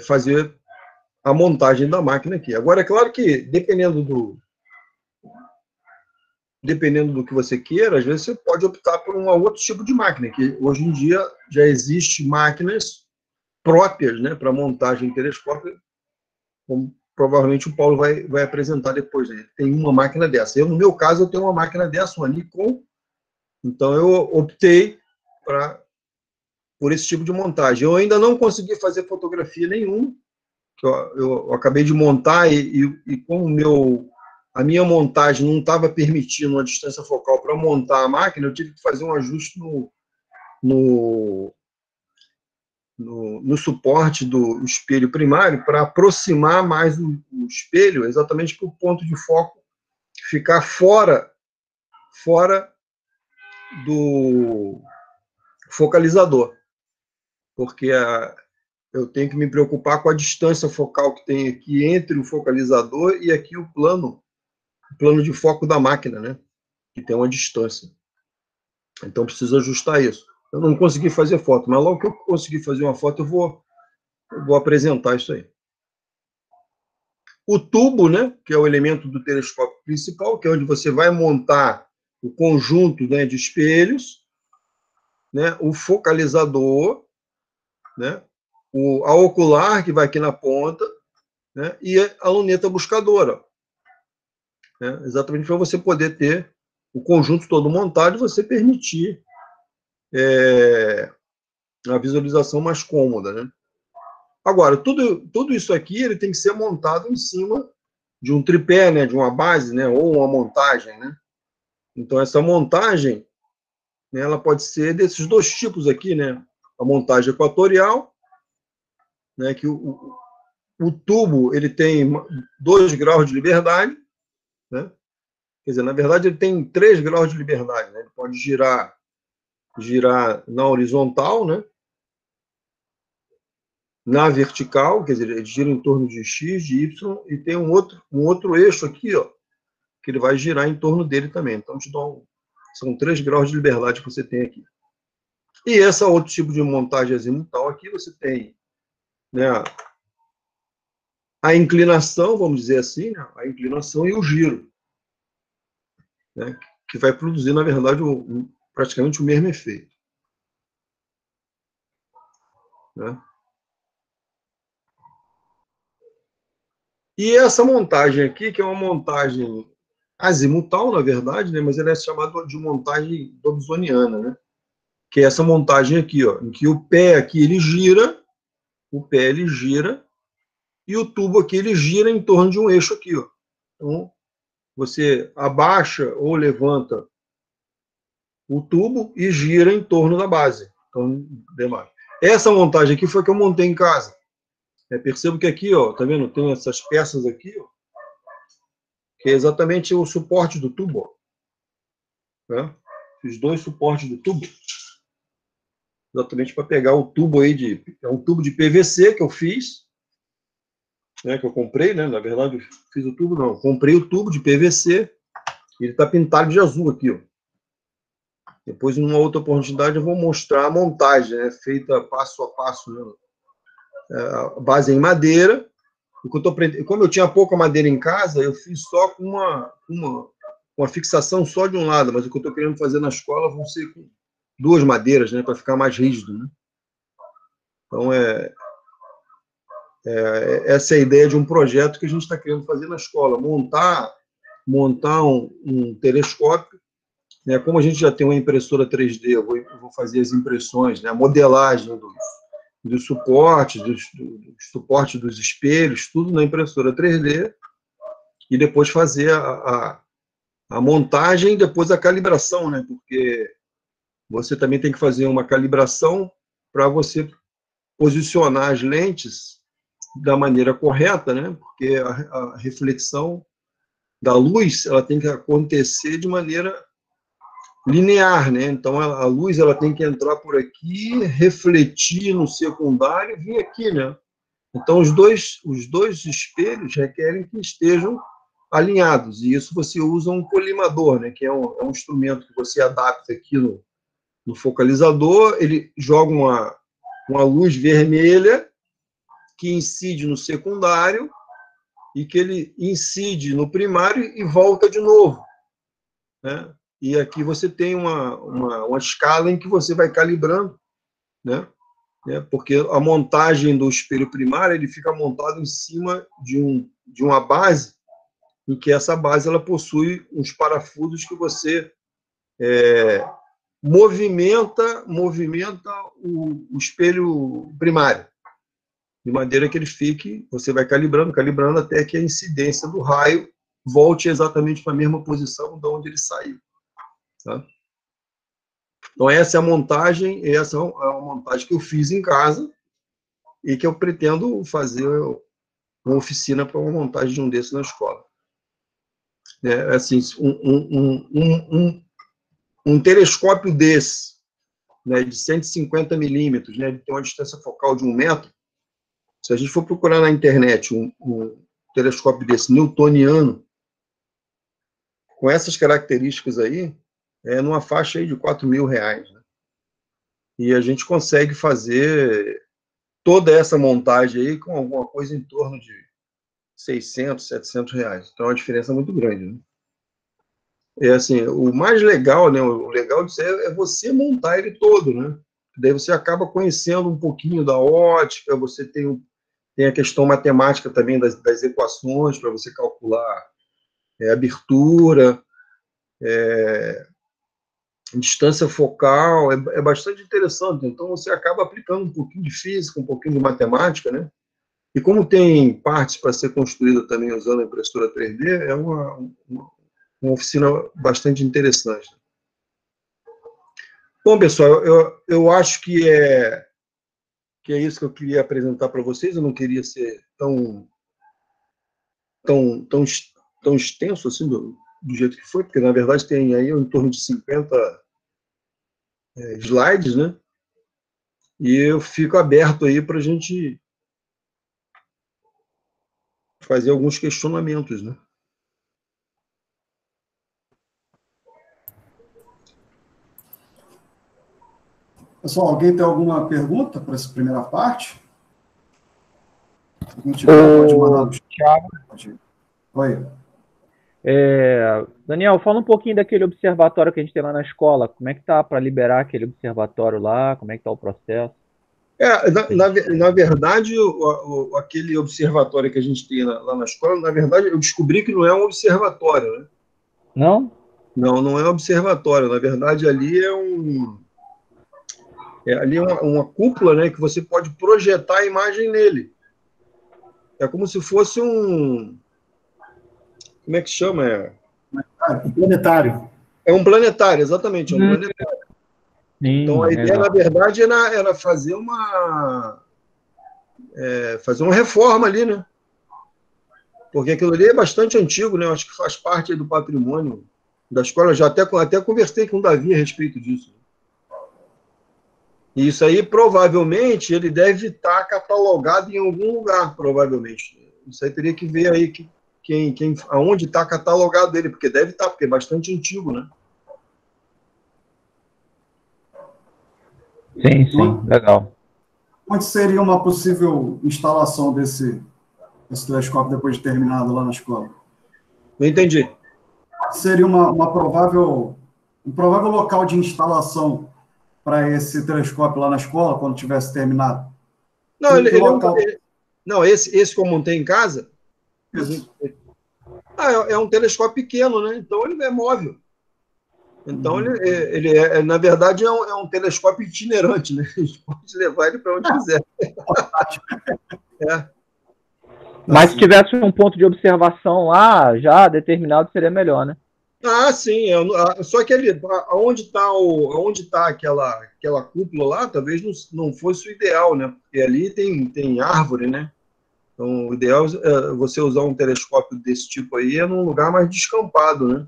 fazer a montagem da máquina aqui. Agora, é claro que, dependendo do que você queira, às vezes você pode optar por um outro tipo de máquina, que hoje em dia já existe máquinas próprias, né, para montagem em telescópio, como provavelmente o Paulo vai apresentar depois. Né? Tem uma máquina dessa. No meu caso, eu tenho uma máquina dessa, uma Nikon, então eu optei por esse tipo de montagem. Eu ainda não consegui fazer fotografia nenhuma, que eu acabei de montar e como a minha montagem não estava permitindo uma distância focal para montar a máquina, eu tive que fazer um ajuste no suporte do espelho primário para aproximar mais o espelho, exatamente para o ponto de foco ficar fora do focalizador, porque eu tenho que me preocupar com a distância focal que tem aqui entre o focalizador e aqui o plano de foco da máquina, né? Que tem uma distância. Então, preciso ajustar isso. Eu não consegui fazer foto, mas logo que eu conseguir fazer uma foto, eu vou apresentar isso aí. O tubo, né? Que é o elemento do telescópio principal, que é onde você vai montar o conjunto, né, de espelhos, né? O focalizador, né? A ocular, que vai aqui na ponta, né? E a luneta buscadora, né? Exatamente para você poder ter o conjunto todo montado e você permitir a visualização mais cômoda, né? Agora, tudo isso aqui ele tem que ser montado em cima de um tripé, né? De uma base, né? Ou uma montagem, né? Então, essa montagem, né, ela pode ser desses dois tipos aqui, né? A montagem equatorial, né? Que o tubo ele tem 2 graus de liberdade, né? Quer dizer, na verdade, ele tem 3 graus de liberdade, né? Ele pode girar na horizontal, né? Na vertical, quer dizer, ele gira em torno de X, de Y, e tem um outro eixo aqui, ó, que ele vai girar em torno dele também. Então, são 3 graus de liberdade que você tem aqui. E esse outro tipo de montagem azimutal aqui, você tem, né, a inclinação, vamos dizer assim, né, a inclinação e o giro, né, que vai produzir, na verdade, praticamente o mesmo efeito. Né? E essa montagem aqui, que é uma montagem azimutal, na verdade, né, mas ela é chamada de montagem dobsoniana, né? Que é essa montagem aqui, ó, em que o pé aqui ele gira, e o tubo aqui ele gira em torno de um eixo aqui, ó. Então, você abaixa ou levanta o tubo e gira em torno da base. Então, demais. Essa montagem aqui foi que eu montei em casa. Percebo que aqui, ó, tá vendo? Tem essas peças aqui, ó, que é exatamente o suporte do tubo, ó, né? Os dois suportes do tubo, exatamente para pegar o tubo aí é um tubo de PVC que eu fiz, né, que eu comprei, né? Na verdade, eu fiz o tubo, não, comprei o tubo de PVC, e ele está pintado de azul aqui, ó. Depois, em uma outra oportunidade, eu vou mostrar a montagem, né, feita passo a passo, né? A base é em madeira. Como eu tinha pouca madeira em casa, eu fiz só com uma fixação só de um lado, mas o que eu estou querendo fazer na escola vão ser com duas madeiras, né, para ficar mais rígido, né? Então, essa é a ideia de um projeto que a gente está querendo fazer na escola, montar um telescópio, né? Como a gente já tem uma impressora 3D, eu vou fazer as impressões, né, a modelagem dos suportes, dos espelhos, tudo na impressora 3D, e depois fazer a montagem e depois a calibração, né? Porque você também tem que fazer uma calibração para você posicionar as lentes da maneira correta, né? Porque a reflexão da luz ela tem que acontecer de maneira linear, né? Então a luz ela tem que entrar por aqui, refletir no secundário e vir aqui, né? Então os dois espelhos requerem que estejam alinhados, e isso você usa um colimador, né? Que é um instrumento que você adapta aqui no focalizador, ele joga uma luz vermelha que incide no secundário e que ele incide no primário e volta de novo, né? E aqui você tem uma escala em que você vai calibrando, né? Porque a montagem do espelho primário ele fica montado em cima de uma base, em que essa base ela possui uns parafusos que você movimenta o espelho primário, de maneira que ele fique, você vai calibrando até que a incidência do raio volte exatamente para a mesma posição de onde ele saiu. Tá? Então, essa é a montagem, essa é uma montagem que eu fiz em casa e que eu pretendo fazer uma oficina para uma montagem de um desses na escola. Assim, um telescópio desse, né, de 150 milímetros, né, ele tem uma distância focal de 1 metro. Se a gente for procurar na internet um telescópio desse newtoniano, com essas características aí, numa faixa aí de R$ 4.000, né? E a gente consegue fazer toda essa montagem aí com alguma coisa em torno de R$ 600, R$ 700. Então é uma diferença muito grande, né? Assim, o mais legal, né, o legal disso é você montar ele todo, né? Daí você acaba conhecendo um pouquinho da ótica, você tem a questão matemática também das equações para você calcular abertura, distância focal, é bastante interessante. Então, você acaba aplicando um pouquinho de física, um pouquinho de matemática, né? E como tem partes para ser construída também usando a impressora 3D, é uma oficina bastante interessante. Bom, pessoal, eu acho que é isso que eu queria apresentar para vocês. Eu não queria ser tão extenso assim do jeito que foi, porque, na verdade, tem aí em torno de 50 slides, né? E eu fico aberto aí para a gente fazer alguns questionamentos, né? Pessoal, alguém tem alguma pergunta para essa primeira parte? Se alguém tiver, pode mandar no chat. Oi. Daniel, fala um pouquinho daquele observatório que a gente tem lá na escola. Como é que tá para liberar aquele observatório lá? Como é que tá o processo? Na verdade, aquele observatório que a gente tem lá na escola, na verdade, eu descobri que não é um observatório, né? Não? Não, não é um observatório. Na verdade, ali é uma cúpula, né, que você pode projetar a imagem nele. É como se fosse um... Como é que chama? Um planetário. É um planetário, exatamente, é um planetário. Sim, Então, a ideia, na verdade, era fazer uma reforma ali, né? Porque aquilo ali é bastante antigo, né? Eu acho que faz parte do patrimônio da escola. Eu já até conversei com o Davi a respeito disso. E isso aí, provavelmente, ele deve estar catalogado em algum lugar, provavelmente. Isso aí teria que ver aí aonde está catalogado ele, porque deve estar, porque é bastante antigo, né? Sim, legal. Onde seria uma possível instalação desse telescópio depois de terminado lá na escola? Não entendi. Seria um provável local de instalação para esse telescópio lá na escola, quando tivesse terminado? Não, não, esse que eu montei em casa, é um telescópio pequeno, né? Então ele é móvel. Então ele na verdade, é um telescópio itinerante, né? A gente pode levar ele para onde quiser. Mas se tivesse um ponto de observação lá, já determinado, seria melhor, né? Ah, sim. Só que ali, onde está aquela cúpula lá, talvez não fosse o ideal, né? Porque ali tem árvore, né? Então, o ideal é você usar um telescópio desse tipo aí num lugar mais descampado, né?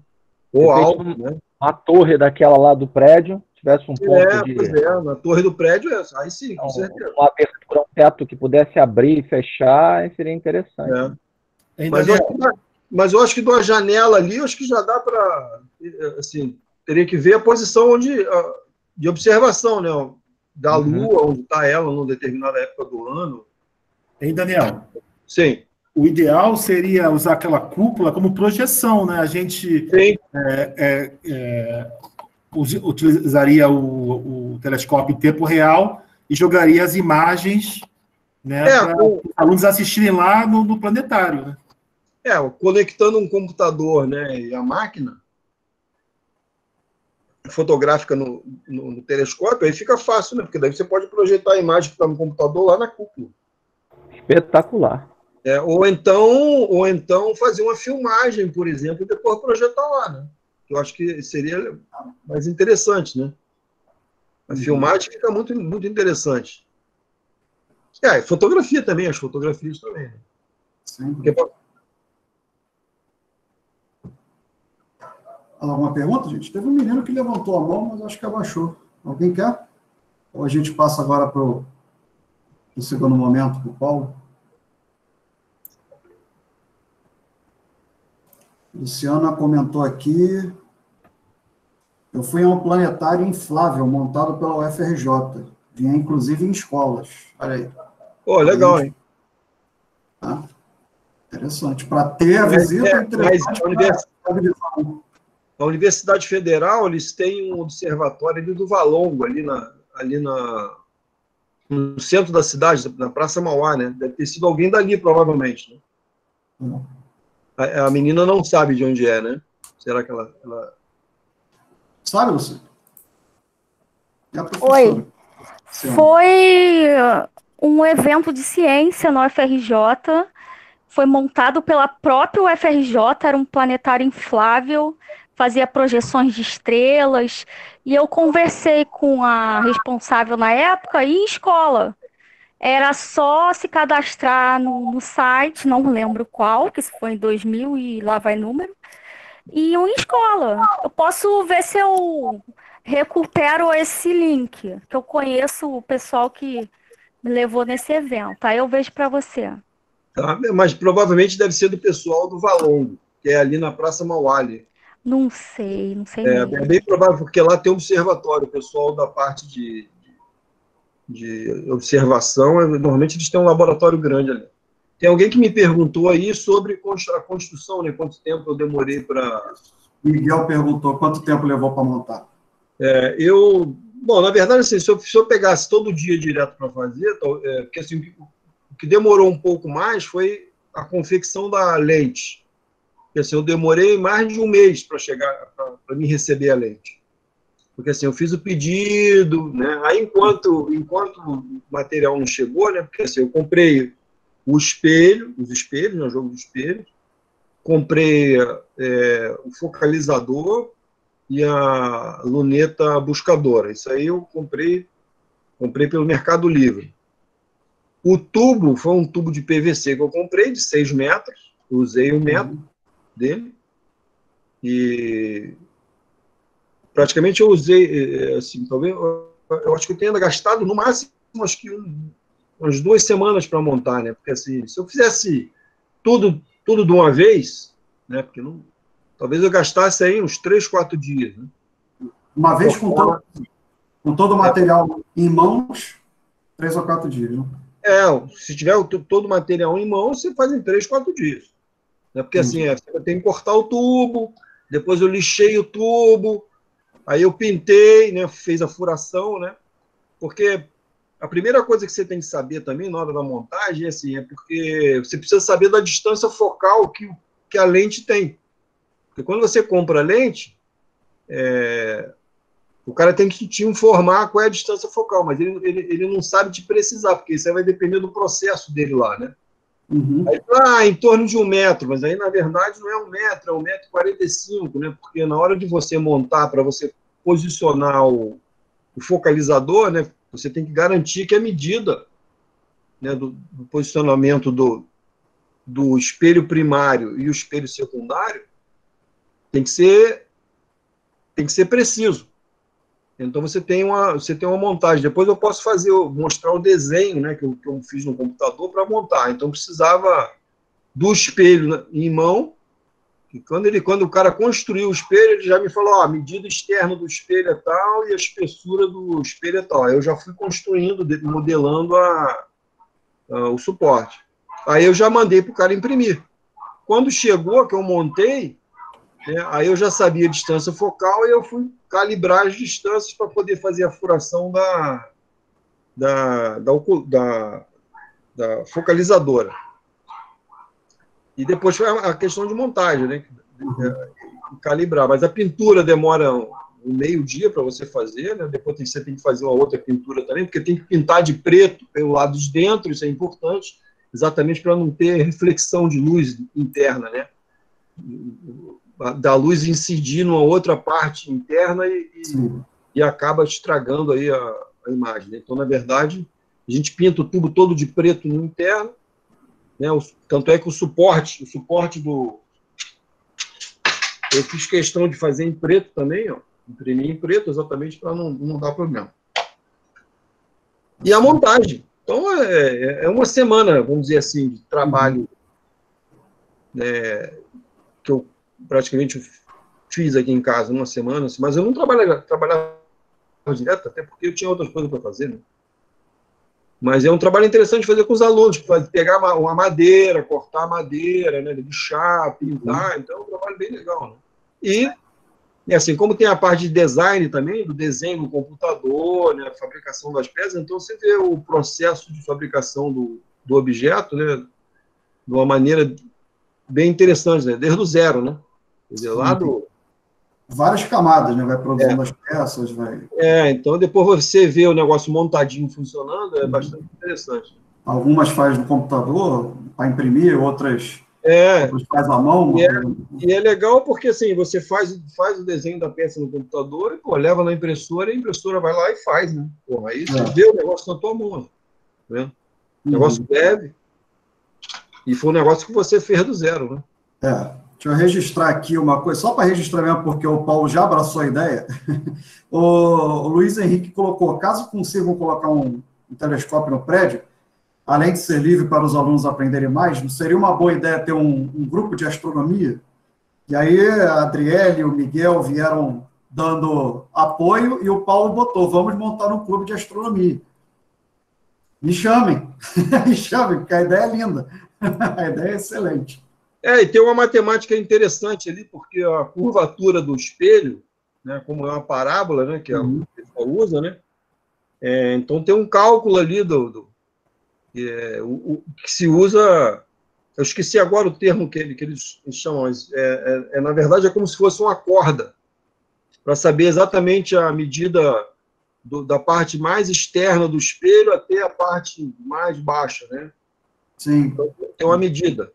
Ou alto, né? Uma torre daquela lá do prédio, tivesse um ponto de... Pois é, na torre do prédio, aí sim, com certeza. Uma abertura, um teto que pudesse abrir e fechar, seria interessante. Mas eu acho que de uma janela ali, eu acho que já dá para... Assim, teria que ver a posição de observação, né? Da Lua, onde está ela, numa determinada época do ano. Hein, Daniel? Sim. O ideal seria usar aquela cúpula como projeção, né? A gente utilizaria o telescópio em tempo real e jogaria as imagens, né, para os alunos assistirem lá no planetário, né? Conectando um computador, né, e a máquina fotográfica no telescópio, aí fica fácil, né? Porque daí você pode projetar a imagem que está no computador lá na cúpula. Espetacular. Ou então fazer uma filmagem, por exemplo, e depois projetar lá, né? Eu acho que seria mais interessante, né? A filmagem fica muito, muito interessante. Fotografia também, as fotografias também. Né? Sim. Alguma pergunta, gente? Teve um menino que levantou a mão, mas acho que abaixou. Alguém quer? Ou a gente passa agora para o segundo momento, para o Paulo? Luciana comentou aqui. Eu fui a um planetário inflável montado pela UFRJ. Vinha, inclusive, em escolas. Olha aí. Pô, legal, hein? Tá? Interessante. Para ter a visita, interessante. A Universidade Federal, eles têm um observatório ali do Valongo, no centro da cidade, na Praça Mauá, né? Deve ter sido alguém dali, provavelmente. Né? A menina não sabe de onde é, né? Será que ela... Sabe, você? Oi. Foi um evento de ciência no UFRJ. Foi montado pela própria UFRJ, era um planetário inflável, fazia projeções de estrelas, e eu conversei com a responsável na época e em escola. Era só se cadastrar no site, não lembro qual, que isso foi em 2000 e lá vai número, e em escola. Eu posso ver se eu recupero esse link, que eu conheço o pessoal que me levou nesse evento. Aí eu vejo para você. Tá, mas provavelmente deve ser do pessoal do Valongo, que é ali na Praça Mauá. Não sei É bem provável, porque lá tem um observatório, o pessoal da parte de de observação, normalmente eles têm um laboratório grande ali. Tem alguém que me perguntou aí sobre a construção, né? Quanto tempo eu demorei para... Miguel perguntou quanto tempo levou para montar. Bom, na verdade, assim, se eu pegasse todo dia direto para fazer, porque assim, o que demorou um pouco mais foi a confecção da lente. Porque assim, eu demorei mais de um mês para para me receber a lente. Porque assim, eu fiz o pedido, né? Aí enquanto o material não chegou, né? Porque assim, eu comprei os espelhos, né? O jogo de espelhos, comprei o focalizador e a luneta buscadora. Isso aí eu comprei pelo Mercado Livre. O tubo foi um tubo de PVC que eu comprei de 6 metros, eu usei 1 metro dele, e praticamente eu usei, assim, talvez, eu acho que eu tenha gastado no máximo, acho que umas 2 semanas para montar, né? Porque assim, se eu fizesse tudo de uma vez, né? Porque talvez eu gastasse aí uns 3, 4 dias, né? Uma vez com todo o material em mãos, 3 ou 4 dias, né? Se tiver todo o material em mãos, você faz em 3, 4 dias. Né? Porque assim, você tem que cortar o tubo, depois eu lixei o tubo, aí eu pintei, né? Fiz a furação, né? Porque a primeira coisa que você tem que saber também na hora da montagem é porque você precisa saber da distância focal que a lente tem. Porque quando você compra a lente, o cara tem que te informar qual é a distância focal, mas ele não sabe te precisar, porque isso aí vai depender do processo dele lá, né? Aí, em torno de 1 metro, mas aí, na verdade, não é 1 metro, é 1,45 m, né? Porque na hora de você montar, para você posicionar o focalizador, né? Você tem que garantir que a medida, né, do posicionamento do espelho primário e o espelho secundário tem que ser preciso. Então você tem uma montagem. Depois eu posso mostrar o desenho, né, que eu fiz no computador para montar. Então precisava do espelho em mão. E quando o cara construiu o espelho, ele já me falou: a medida externa do espelho é tal e a espessura do espelho é tal. Aí eu já fui construindo, modelando o suporte. Aí eu já mandei para o cara imprimir. Quando chegou, que eu montei, né, aí eu já sabia a distância focal e eu fui calibrar as distâncias para poder fazer a furação da focalizadora. E depois foi a questão de montagem, né? Calibrar. Mas a pintura demora um meio-dia para você fazer, né? Depois você tem que fazer uma outra pintura também, porque tem que pintar de preto pelo lado de dentro, isso é importante, exatamente para não ter reflexão de luz interna, né? Da luz incidir numa outra parte interna e acaba estragando aí a imagem. Né? Então, na verdade, a gente pinta o tubo todo de preto no interno, né? Tanto é que o suporte eu fiz questão de fazer em preto também, ó, imprimir em preto exatamente para não dar problema. E a montagem. Então, é uma semana, vamos dizer assim, de trabalho, né, que eu praticamente fiz aqui em casa, uma semana, mas eu não trabalhava direto, até porque eu tinha outras coisas para fazer, né? Mas é um trabalho interessante fazer com os alunos, pegar uma madeira, cortar a madeira, né, lixar, pintar, então é um trabalho bem legal. Né? E assim, como tem a parte de design também, do desenho no computador, né, a fabricação das peças, então você vê o processo de fabricação do objeto, né, de uma maneira bem interessante, né, desde o zero, né? Quer dizer, lá várias camadas, né? Vai produzindo as peças, vai... então depois você vê o negócio montadinho funcionando, é bastante interessante. Algumas faz no computador para imprimir, outras faz à mão. E é legal porque assim, você faz o desenho da peça no computador e leva na impressora e a impressora vai lá e faz, né? Aí você vê o negócio na tua mão, né? O negócio leve. E foi um negócio que você fez do zero, né? Deixa eu registrar aqui uma coisa, só para registrar mesmo, porque o Paulo já abraçou a ideia. O Luiz Henrique colocou, caso consigam colocar um telescópio no prédio, além de ser livre para os alunos aprenderem mais, não seria uma boa ideia ter um grupo de astronomia? E aí a Adriele e o Miguel vieram dando apoio e o Paulo botou, vamos montar um clube de astronomia. Me chamem, me chamem, porque a ideia é linda. A ideia é excelente. E tem uma matemática interessante ali, porque a curvatura do espelho, né, como é uma parábola, né, que o pessoal usa, né, então tem um cálculo ali o que se usa. Eu esqueci agora o termo que eles chamam, mas na verdade é como se fosse uma corda, para saber exatamente a medida da parte mais externa do espelho até a parte mais baixa, né? Sim. Então, tem uma medida.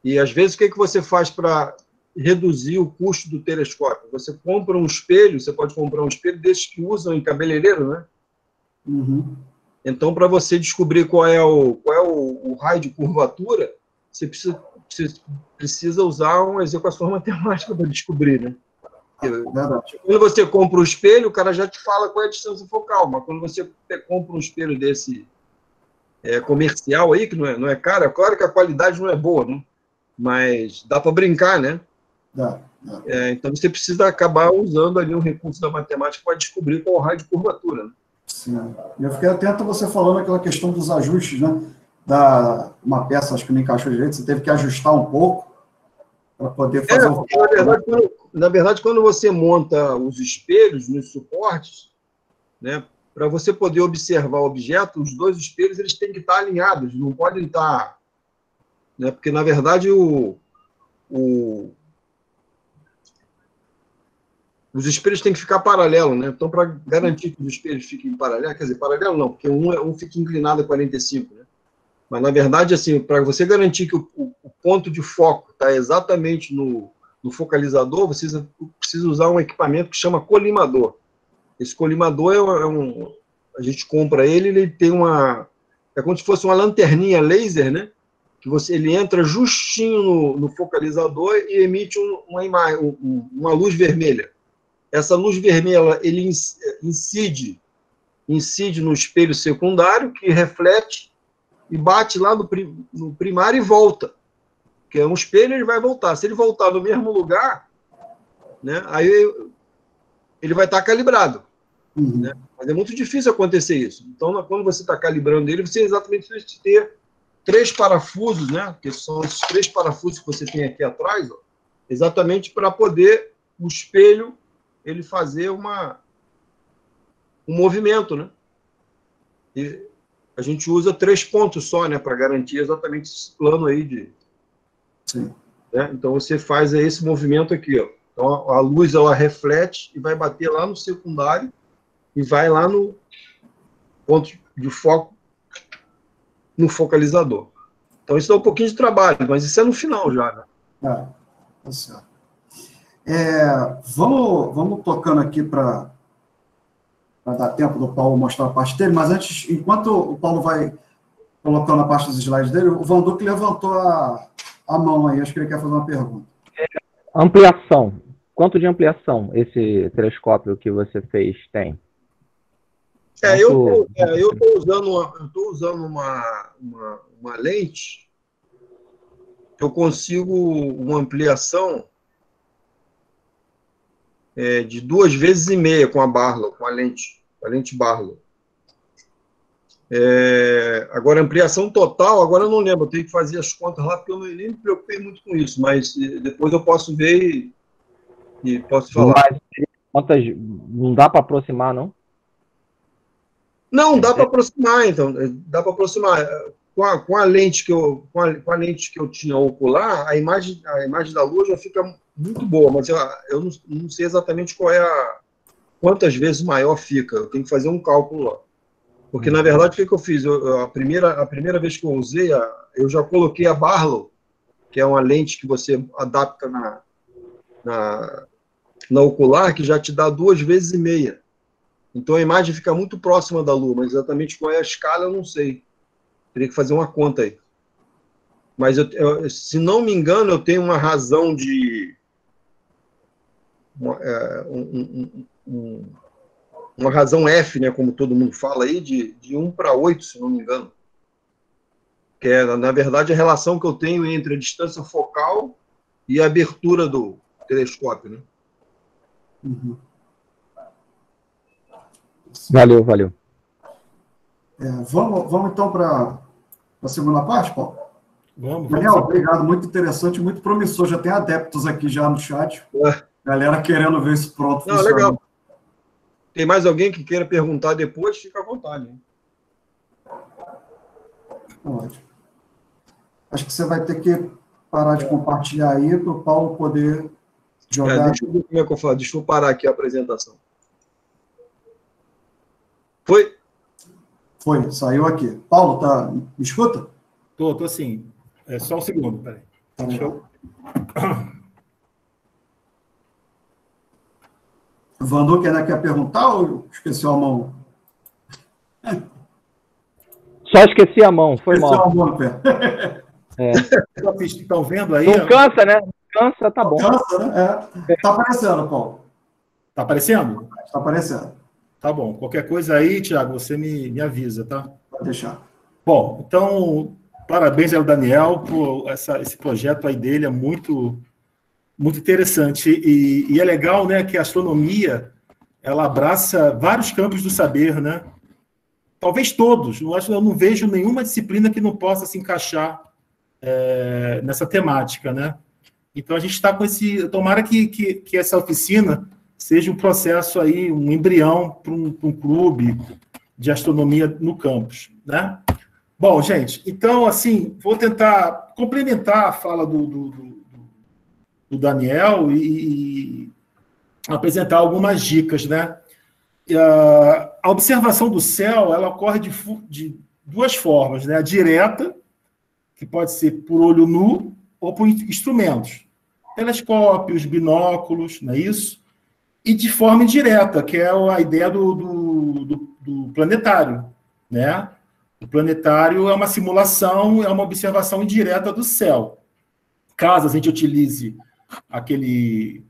E, às vezes, o que você faz para reduzir o custo do telescópio? Você compra um espelho, você pode comprar um espelho desses que usam em cabeleireiro, né? Uhum. Então, para você descobrir qual é o raio de curvatura, você precisa usar umas equações matemáticas para descobrir, né? Verdade. Quando você compra um espelho, o cara já te fala qual é a distância focal, mas quando você compra um espelho desse comercial aí, que não é caro, é claro que a qualidade não é boa, né? Mas dá para brincar, né? Dá. Então você precisa acabar usando ali um recurso da matemática para descobrir qual é o raio de curvatura, né? Sim. Eu fiquei atento a você falando aquela questão dos ajustes, né? Uma peça, acho que não encaixou direito, você teve que ajustar um pouco para poder fazer o... Na verdade, quando você monta os espelhos nos suportes, né, para você poder observar o objeto, os dois espelhos eles têm que estar alinhados, não podem estar... Né, porque, na verdade, os espelhos têm que ficar paralelos, né? Então, para garantir que os espelhos fiquem paralelos, quer dizer, paralelo não, porque um fica inclinado a 45, né? Mas, na verdade, assim, para você garantir que o ponto de foco está exatamente no focalizador, você precisa usar um equipamento que chama colimador. Esse colimador a gente compra ele tem é como se fosse uma lanterninha laser, né? Que ele entra justinho no focalizador e emite uma luz vermelha. Essa luz vermelha ele incide no espelho secundário, que reflete e bate lá no primário e volta. Porque é um espelho, ele vai voltar. Se ele voltar no mesmo lugar, né, aí ele vai estar calibrado. Uhum. Né? Mas é muito difícil acontecer isso. Então, quando você está calibrando ele, você exatamente precisa ter 3 parafusos, né, que são esses 3 parafusos que você tem aqui atrás, ó, exatamente para poder o espelho ele fazer um movimento, né? E a gente usa 3 pontos só, né, para garantir exatamente esse plano aí Sim. Né? Então você faz esse movimento aqui, ó. Então a luz ela reflete e vai bater lá no secundário e vai lá no ponto de foco no focalizador. Então isso dá um pouquinho de trabalho, mas isso é no final já, né? Tá certo. Vamos tocando aqui para dar tempo do Paulo mostrar a parte dele, mas antes, enquanto o Paulo vai colocando a parte dos slides dele, o Vanduc levantou a mão aí, acho que ele quer fazer uma pergunta. Ampliação. Quanto de ampliação esse telescópio que você fez tem? Eu estou usando uma lente que eu consigo uma ampliação de 2,5 vezes com a Barlow, com a lente Barlow. Agora, ampliação total, agora eu não lembro, eu tenho que fazer as contas lá, porque eu nem me preocupei muito com isso, mas depois eu posso ver e posso falar. Mas não dá para aproximar, não? Não, dá para aproximar, então. Dá para aproximar. Com a lente que eu tinha ocular, a imagem da lua já fica muito boa, mas eu não sei exatamente quantas vezes maior fica. Eu tenho que fazer um cálculo lá. Porque, na verdade, o que eu fiz? A primeira vez que eu usei, eu já coloquei a Barlow, que é uma lente que você adapta na ocular, que já te dá 2,5 vezes. Então, a imagem fica muito próxima da Lua, mas exatamente qual é a escala, eu não sei. Teria que fazer uma conta aí. Mas, se não me engano, eu tenho uma razão de... Uma razão F, né, como todo mundo fala aí, de 1:8, se não me engano. Que é, na verdade, a relação que eu tenho entre a distância focal e a abertura do telescópio, né? Valeu. Vamos então para a segunda parte, Paulo? Vamos. Daniel, obrigado, muito interessante, muito promissor. Já tem adeptos aqui já no chat. Galera querendo ver isso pronto. Não, legal. Tem mais alguém que queira perguntar depois? Fica à vontade. Hein? Ótimo. Acho que você vai ter que parar de compartilhar aí para o Paulo poder jogar. Deixa eu ver como é que eu faço. Deixa eu parar aqui a apresentação. Foi? Foi, saiu aqui. Paulo, me escuta? Tô sim. É só um segundo, peraí. Tá legal. O Vandu quer perguntar ou esqueceu a mão? Só esqueci a mão, foi Esqueceu mal. a mão no pé. Estão vendo aí? Não cansa, né? Não cansa, tá bom. Cansa, né? Tá aparecendo, Paulo. Tá aparecendo? Tá aparecendo. Tá bom. Qualquer coisa aí, Thiago, você me avisa, tá? Pode deixar. Bom, então, parabéns ao Daniel por esse projeto aí dele, é muito, muito interessante. E é legal, né, que a astronomia, ela abraça vários campos do saber, né? Talvez todos. Eu não vejo nenhuma disciplina que não possa se encaixar nessa temática, né? Então, a gente está com esse... Tomara que essa oficina seja um processo aí, um embrião para um clube de astronomia no campus, né? Bom, gente, então, assim, vou tentar complementar a fala do Daniel e apresentar algumas dicas, né? A observação do céu, ela ocorre de duas formas, né? A direta, que pode ser por olho nu ou por instrumentos, telescópios, binóculos, não é isso? E de forma indireta, que é a ideia do planetário, né? O planetário é uma simulação, é uma observação indireta do céu. Caso a gente utilize aquele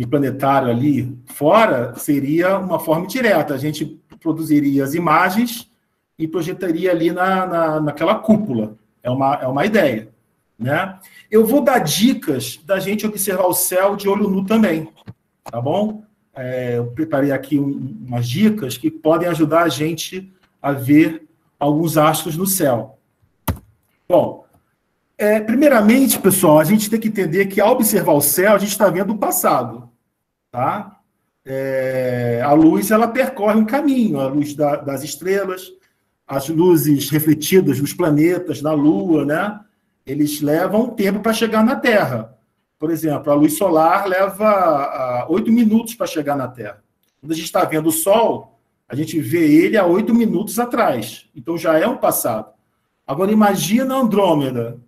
planetário ali fora, seria uma forma direta. A gente produziria as imagens e projetaria ali naquela cúpula. É uma ideia, né? Eu vou dar dicas da gente observar o céu de olho nu também, tá bom? Eu preparei aqui umas dicas que podem ajudar a gente a ver alguns astros no céu. Bom, primeiramente, pessoal, a gente tem que entender que ao observar o céu, a gente está vendo o passado, tá? A luz, ela percorre um caminho, a luz das estrelas, as luzes refletidas dos planetas, da Lua, né? Eles levam um tempo para chegar na Terra. Por exemplo, a luz solar leva 8 minutos para chegar na Terra. Quando a gente está vendo o Sol, a gente vê ele há 8 minutos atrás. Então, já é um passado. Agora, imagina a Andrômeda,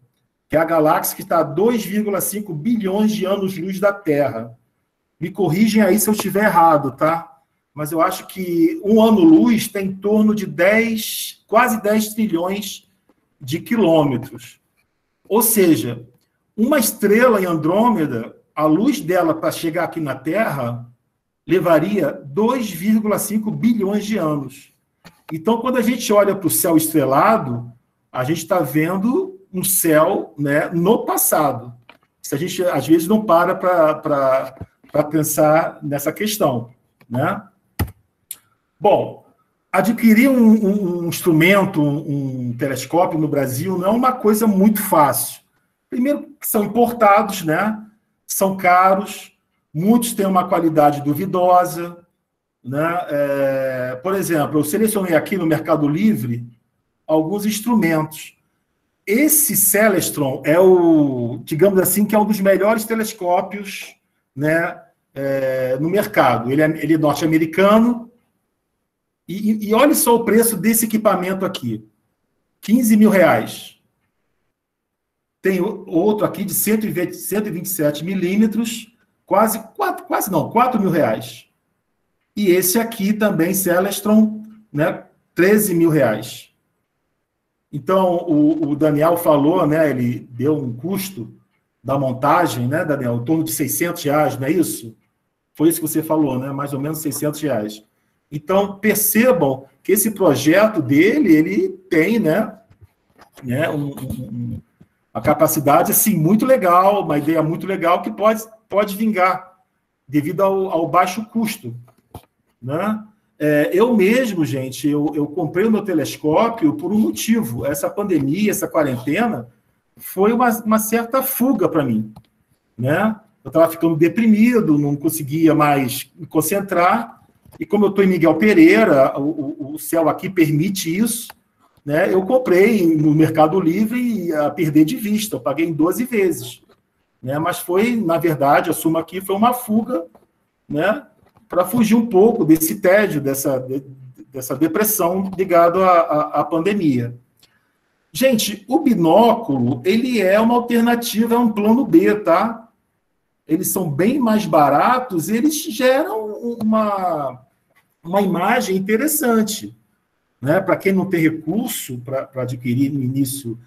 que é a galáxia que está a 2,5 bilhões de anos-luz da Terra. Me corrigem aí se eu estiver errado, tá? Mas eu acho que um ano-luz tem em torno de quase 10 trilhões de quilômetros. Ou seja, uma estrela em Andrômeda, a luz dela para chegar aqui na Terra levaria 2,5 bilhões de anos. Então, quando a gente olha para o céu estrelado, a gente está vendo um céu, né, no passado. A gente, às vezes, não para pensar nessa questão, né? Bom, adquirir um instrumento, um telescópio no Brasil não é uma coisa muito fácil. Primeiro, que são importados, né? São caros, muitos têm uma qualidade duvidosa, né? Por exemplo, eu selecionei aqui no Mercado Livre alguns instrumentos. Esse Celestron é digamos assim, que é um dos melhores telescópios, né, no mercado. Ele é norte-americano. E olha só o preço desse equipamento aqui. R$15 mil. Tem outro aqui de 127 milímetros, quase 4 mil reais. E esse aqui também, Celestron, né, 13 mil reais. Então, o Daniel falou, né, ele deu um custo da montagem, né, Daniel, em torno de R$600, não é isso? Foi isso que você falou, né, mais ou menos R$600. Então, percebam que esse projeto dele, ele tem, né uma capacidade assim, muito legal, uma ideia muito legal que pode vingar devido ao baixo custo, né? Eu mesmo, gente, eu comprei o meu telescópio por um motivo. Essa pandemia, essa quarentena, foi uma certa fuga para mim, né? Eu estava ficando deprimido, não conseguia mais me concentrar, e como eu estou em Miguel Pereira, o céu aqui permite isso, né? Eu comprei no Mercado Livre a perder de vista, eu paguei em 12 vezes, né? Mas foi, na verdade, assumo aqui, foi uma fuga, né? Para fugir um pouco desse tédio, dessa depressão ligada à pandemia. Gente, o binóculo, ele é uma alternativa, é um plano B, tá? Eles são bem mais baratos e eles geram uma imagem interessante, né? Para quem não tem recurso para adquirir no início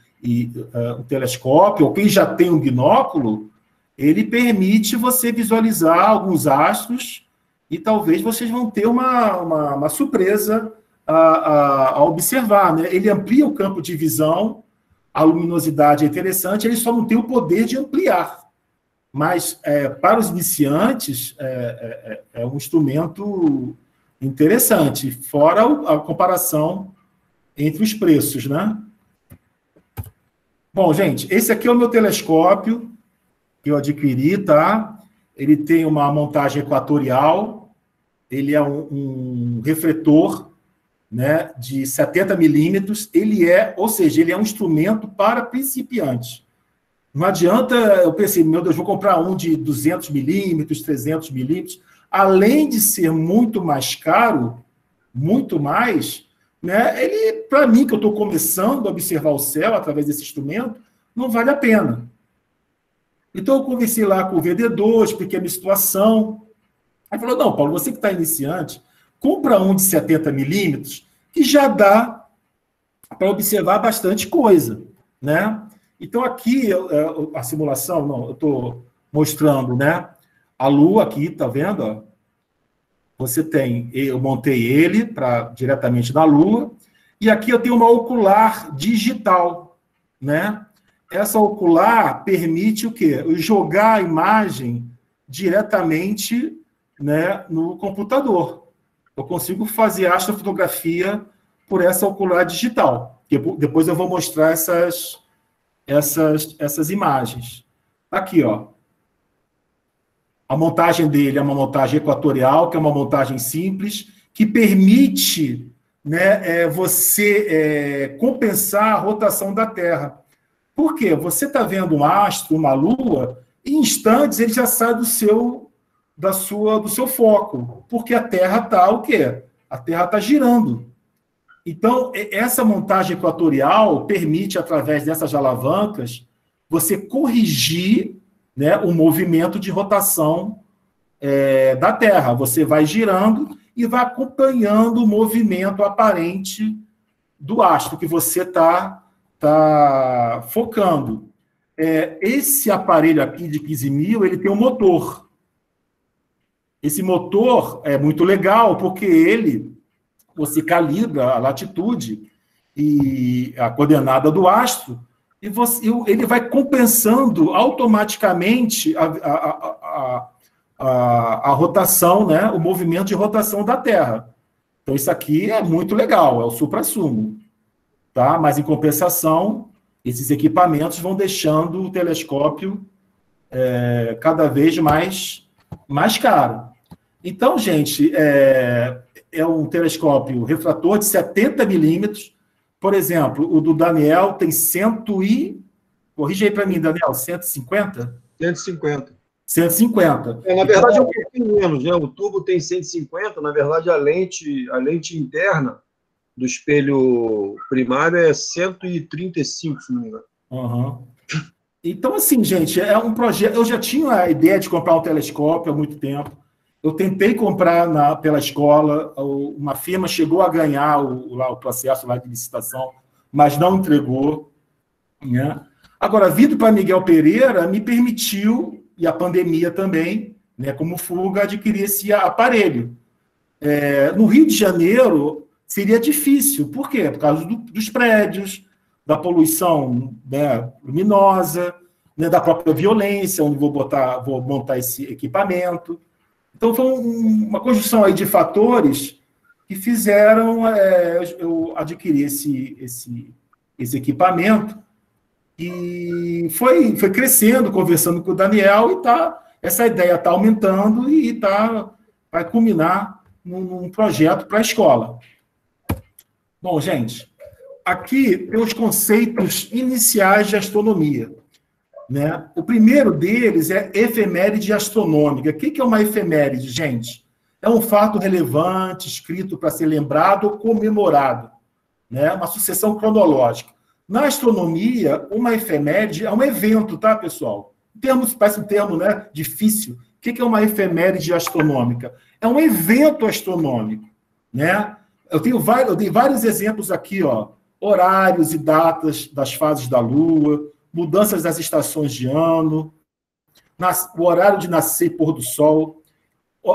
um telescópio, ou quem já tem um binóculo, ele permite você visualizar alguns astros e talvez vocês vão ter uma surpresa a observar, né? Ele amplia o campo de visão, a luminosidade é interessante, ele só não tem o poder de ampliar. Mas, para os iniciantes, é um instrumento interessante, fora a comparação entre os preços, né? Bom, gente, esse aqui é o meu telescópio que eu adquiri, tá? Ele tem uma montagem equatorial, ele é um refletor, né, de 70 milímetros, ou seja, ele é um instrumento para principiantes. Não adianta, eu pensei, meu Deus, vou comprar um de 200 milímetros, 300 milímetros, além de ser muito mais caro, muito mais, né, ele, para mim, que eu estou começando a observar o céu através desse instrumento, não vale a pena. Então, eu conversei lá com o vendedor, expliquei a minha situação. Aí falou, não, Paulo, você que está iniciante, compra um de 70 milímetros, que já dá para observar bastante coisa, né? Então, aqui, a simulação, não, eu estou mostrando, né? A Lua aqui, tá vendo? Ó? Você tem, eu montei ele diretamente na Lua, e aqui eu tenho uma ocular digital, né? Essa ocular permite o quê? Eu jogar a imagem diretamente, né, no computador. Eu consigo fazer astrofotografia por essa ocular digital. Depois eu vou mostrar essas imagens. Aqui, ó. A montagem dele é uma montagem equatorial, que é uma montagem simples, que permite, né, você compensar a rotação da Terra. Por quê? Você está vendo um astro, uma lua, e em instantes ele já sai do seu foco, porque a Terra está o quê? A Terra está girando. Então, essa montagem equatorial permite, através dessas alavancas, você corrigir, né, o movimento de rotação da Terra. Você vai girando e vai acompanhando o movimento aparente do astro que você está focando. Esse aparelho aqui de 15 mil, ele tem um motor. Esse motor é muito legal, porque você calibra a latitude e a coordenada do astro, e ele vai compensando automaticamente a rotação, né, o movimento de rotação da Terra. Então, isso aqui é muito legal, é o suprassumo. Tá? Mas, em compensação, esses equipamentos vão deixando o telescópio cada vez mais caro. Então, gente, é um telescópio refrator de 70 milímetros. Por exemplo, o do Daniel tem corrige aí para mim, Daniel, 150? 150. 150. Na verdade, é um pouquinho menos, né? O tubo tem 150, na verdade, a lente interna do espelho primário é 135, se não me engano. Uhum. Então, assim, gente, é um projeto. Eu já tinha a ideia de comprar um telescópio há muito tempo. Eu tentei comprar pela escola, uma firma chegou a ganhar o processo lá de licitação, mas não entregou. Né? Agora, vindo para Miguel Pereira, me permitiu, e a pandemia também, né, como fuga, adquirir esse aparelho. No Rio de Janeiro, seria difícil. Por quê? Por causa dos prédios, da poluição, né, luminosa, né, da própria violência, onde vou montar esse equipamento. Então, foi uma conjunção aí de fatores e fizeram, eu adquiri esse equipamento, e foi crescendo, conversando com o Daniel, e essa ideia está aumentando e vai culminar num projeto para a escola. Bom, gente, aqui tem os conceitos iniciais de astronomia, né? O primeiro deles é efeméride astronômica. O que é uma efeméride, gente? É um fato relevante, escrito para ser lembrado ou comemorado, né? Uma sucessão cronológica. Na astronomia, uma efeméride é um evento, tá, pessoal? Parece um termo, né, difícil. O que é uma efeméride astronômica? É um evento astronômico, né? Eu dei vários exemplos aqui, ó. Horários e datas das fases da Lua, mudanças das estações de ano, o horário de nascer e pôr do Sol,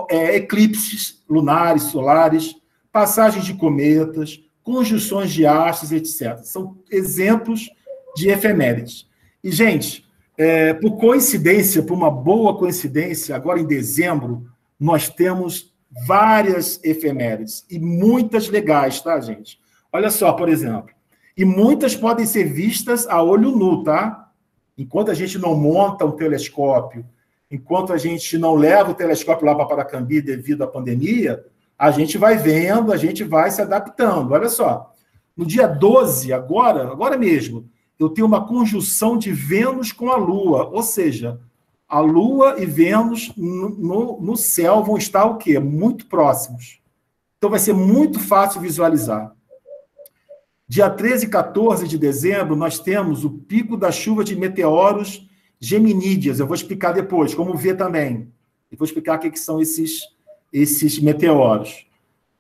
eclipses lunares, solares, passagens de cometas, conjunções de astros, etc. São exemplos de efemérides. E, gente, por coincidência, por uma boa coincidência, agora em dezembro, nós temos várias efemérides, e muitas legais, tá, gente? Olha só, por exemplo, e muitas podem ser vistas a olho nu, tá? Enquanto a gente não monta um telescópio, enquanto a gente não leva o telescópio lá para Paracambi devido à pandemia, a gente vai vendo, a gente vai se adaptando. Olha só, no dia 12, agora mesmo, eu tenho uma conjunção de Vênus com a Lua, ou seja, a Lua e Vênus no céu vão estar o quê? Muito próximos. Então vai ser muito fácil visualizar. Dia 13 e 14 de dezembro, nós temos o pico da chuva de meteoros geminídeas. Eu vou explicar depois, como ver também. Eu vou explicar o que são esses meteoros.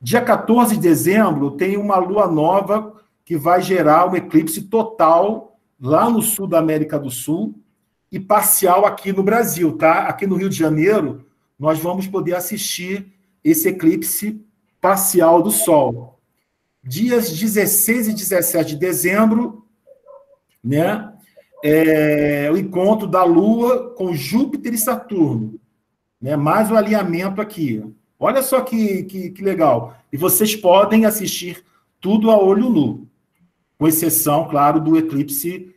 Dia 14 de dezembro, tem uma lua nova que vai gerar um eclipse total lá no sul da América do Sul e parcial aqui no Brasil, tá? Aqui no Rio de Janeiro, nós vamos poder assistir esse eclipse parcial do Sol. Dias 16 e 17 de dezembro, né? O encontro da Lua com Júpiter e Saturno, né? Mais um alinhamento aqui. Olha só que legal. E vocês podem assistir tudo a olho nu, com exceção, claro, do eclipse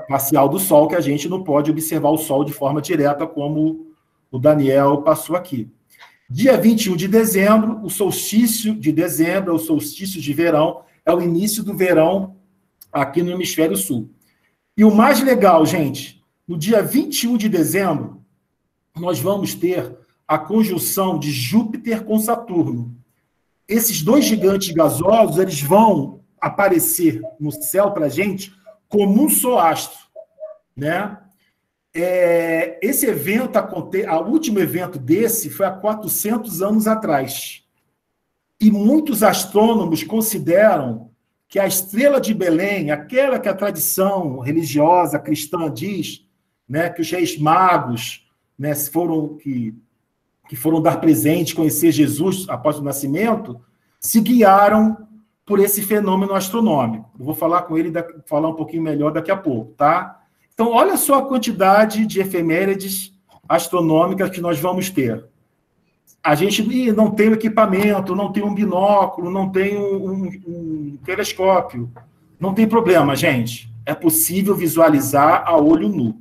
parcial do Sol, que a gente não pode observar o Sol de forma direta, como o Daniel passou aqui. Dia 21 de dezembro, o solstício de dezembro, o solstício de verão, é o início do verão aqui no Hemisfério Sul. E o mais legal, gente, no dia 21 de dezembro, nós vamos ter a conjunção de Júpiter com Saturno. Esses dois gigantes gasosos, eles vão aparecer no céu para a gente como um só astro, né? Esse evento, o último evento desse foi há 400 anos atrás. E muitos astrônomos consideram que a estrela de Belém, aquela que a tradição religiosa cristã diz, né, que os reis magos, né, que foram dar presente, conhecer Jesus após o nascimento, se guiaram por esse fenômeno astronômico. Eu vou falar com ele, falar um pouquinho melhor daqui a pouco, tá? Então, olha só a quantidade de efemérides astronômicas que nós vamos ter. A gente não tem um equipamento, não tem um binóculo, não tem um telescópio. Não tem problema, gente. É possível visualizar a olho nu,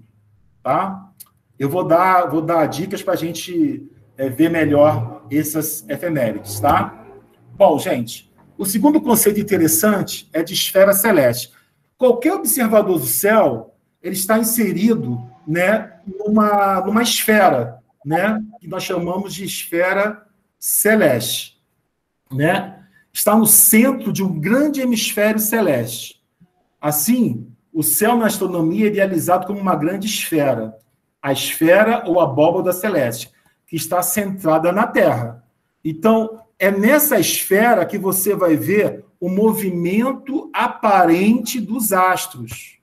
tá? Eu vou dar dicas para a gente ver melhor essas efemérides, tá? Bom, gente, o segundo conceito interessante é de esfera celeste. Qualquer observador do céu, ele está inserido, né, numa esfera, né, que nós chamamos de esfera celeste, né? Está no centro de um grande hemisfério celeste. Assim, o céu na astronomia é idealizado como uma grande esfera, a esfera ou abóbada celeste, que está centrada na Terra. Então, é nessa esfera que você vai ver o movimento aparente dos astros.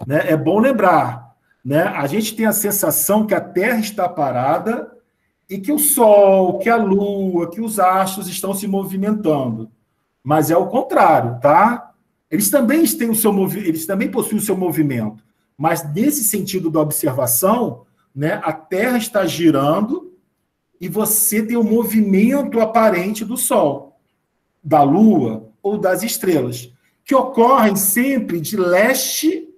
Né? É bom lembrar, né? A gente tem a sensação que a Terra está parada e que o Sol, que a Lua, que os astros estão se movimentando. Mas é o contrário, tá? Eles também têm eles também possuem o seu movimento. Mas nesse sentido da observação, né, a Terra está girando e você tem o movimento aparente do Sol. da Lua ou das estrelas, que ocorrem sempre de leste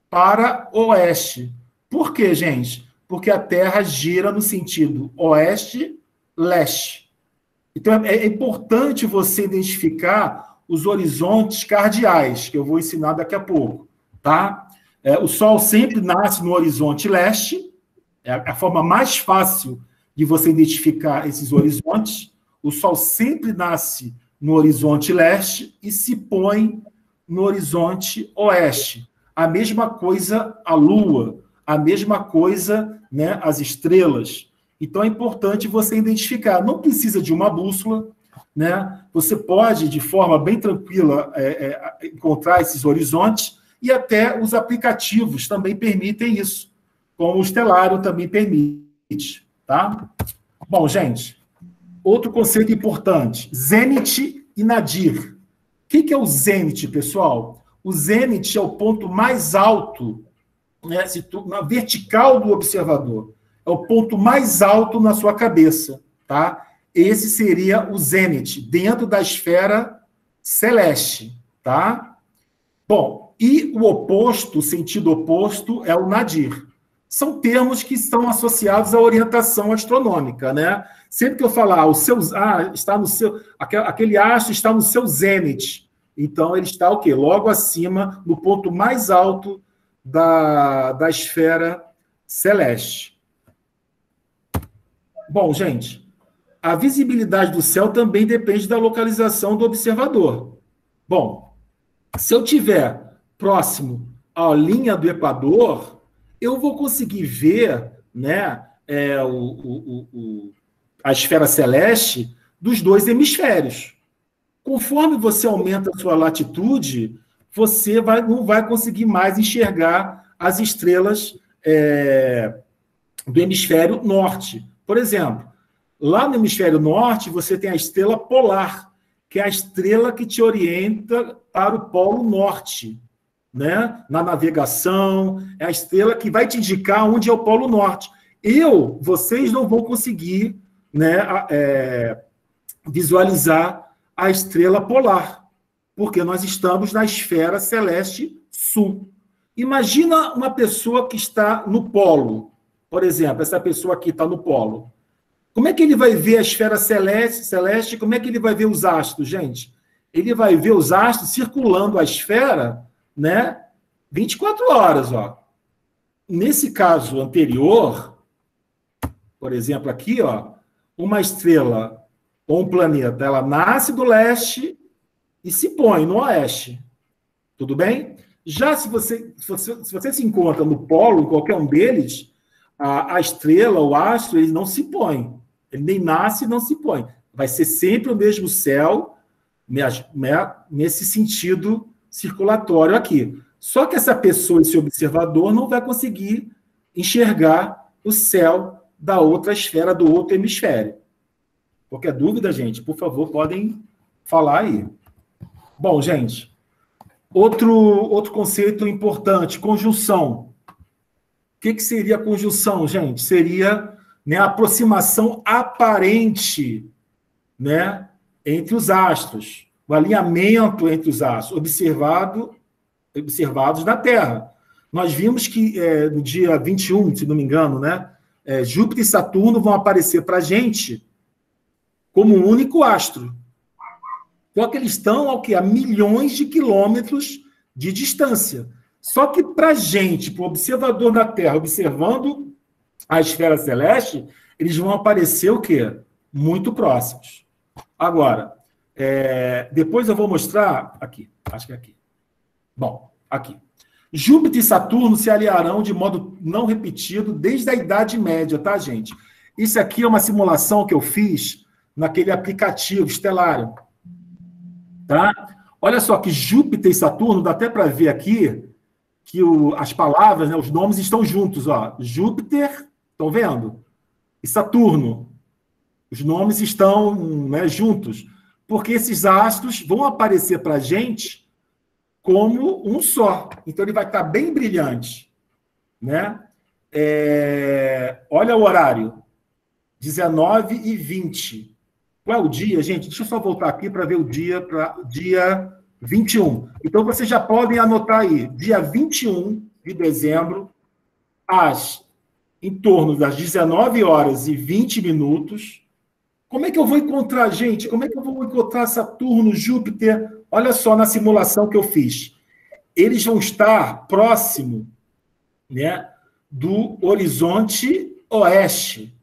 para oeste. Por quê, gente? Porque a Terra gira no sentido oeste-leste. Então, é importante você identificar os horizontes cardeais, que eu vou ensinar daqui a pouco, tá? O Sol sempre nasce no horizonte leste, é a forma mais fácil de você identificar esses horizontes. O Sol sempre nasce no horizonte leste e se põe no horizonte oeste. A mesma coisa a Lua, a mesma coisa, né, as estrelas. Então é importante você identificar. Não precisa de uma bússola, né? Você pode, de forma bem tranquila, encontrar esses horizontes, e até os aplicativos também permitem isso, como o Stellarium também permite. Tá? Bom, gente, outro conceito importante, zênite e nadir. O que é o zênite, pessoal? O zênite é o ponto mais alto, né, na vertical do observador. É o ponto mais alto na sua cabeça. Tá? Esse seria o zênite, dentro da esfera celeste. Tá? Bom, e o oposto, o sentido oposto, é o nadir. São termos que estão associados à orientação astronômica, né? Sempre que eu falar, está no seu, aquele astro está no seu zênite, então ele está o quê? Logo acima, no ponto mais alto da esfera celeste. Bom, gente, a visibilidade do céu também depende da localização do observador. Bom, se eu tiver próximo à linha do Equador, eu vou conseguir ver, né, a esfera celeste dos dois hemisférios. Conforme você aumenta a sua latitude, você não vai conseguir mais enxergar as estrelas do hemisfério norte. Por exemplo, lá no hemisfério norte, você tem a estrela polar, que é a estrela que te orienta para o polo norte. Né? Na navegação, é a estrela que vai te indicar onde é o Polo Norte. Vocês não vão conseguir, né, visualizar a estrela polar, porque nós estamos na esfera celeste sul. Imagina uma pessoa que está no polo, por exemplo, essa pessoa aqui está no polo. Como é que ele vai ver a esfera celeste? Como é que ele vai ver os astros, gente? Ele vai ver os astros circulando a esfera, né? 24 horas, ó. Nesse caso anterior, por exemplo, aqui, ó, uma estrela ou um planeta, ela nasce do leste e se põe no oeste. Tudo bem? Já se você se encontra no polo, em qualquer um deles, a estrela, o astro, ele não se põe. Ele nem nasce e não se põe. Vai ser sempre o mesmo céu, nesse sentido circulatório aqui. Só que essa pessoa, esse observador, não vai conseguir enxergar o céu da outra esfera, do outro hemisfério. Qualquer dúvida, gente, por favor, podem falar aí. Bom, gente, outro conceito importante, conjunção. O que seria a conjunção, gente? Seria, né, a aproximação aparente, né, entre os astros. O alinhamento entre os astros, observados na Terra. Nós vimos que no dia 21, se não me engano, né, Júpiter e Saturno vão aparecer para a gente como um único astro. Só que eles estão a milhões de quilômetros de distância. Só que para a gente, para o observador da Terra, observando a esfera celeste, eles vão aparecer o quê? Muito próximos. Agora, depois eu vou mostrar aqui, acho que é aqui. Bom, aqui. Júpiter e Saturno se aliarão de modo não repetido desde a Idade Média, tá, gente? Isso aqui é uma simulação que eu fiz naquele aplicativo Stellarium. Tá? Olha só que Júpiter e Saturno, dá até para ver aqui que as palavras, né, os nomes estão juntos. Ó. Júpiter, estão vendo? E Saturno. Os nomes estão, né, juntos. Porque esses astros vão aparecer para a gente como um só. Então, ele vai estar bem brilhante. Né? Olha o horário. 19h20. Qual é o dia, gente? Deixa eu só voltar aqui para ver o dia, para dia 21. Então, vocês já podem anotar aí, dia 21 de dezembro, em torno das 19h20. Como é que eu vou encontrar, gente? Como é que eu vou encontrar Saturno, Júpiter? Olha só na simulação que eu fiz. Eles vão estar próximo, né, do horizonte oeste.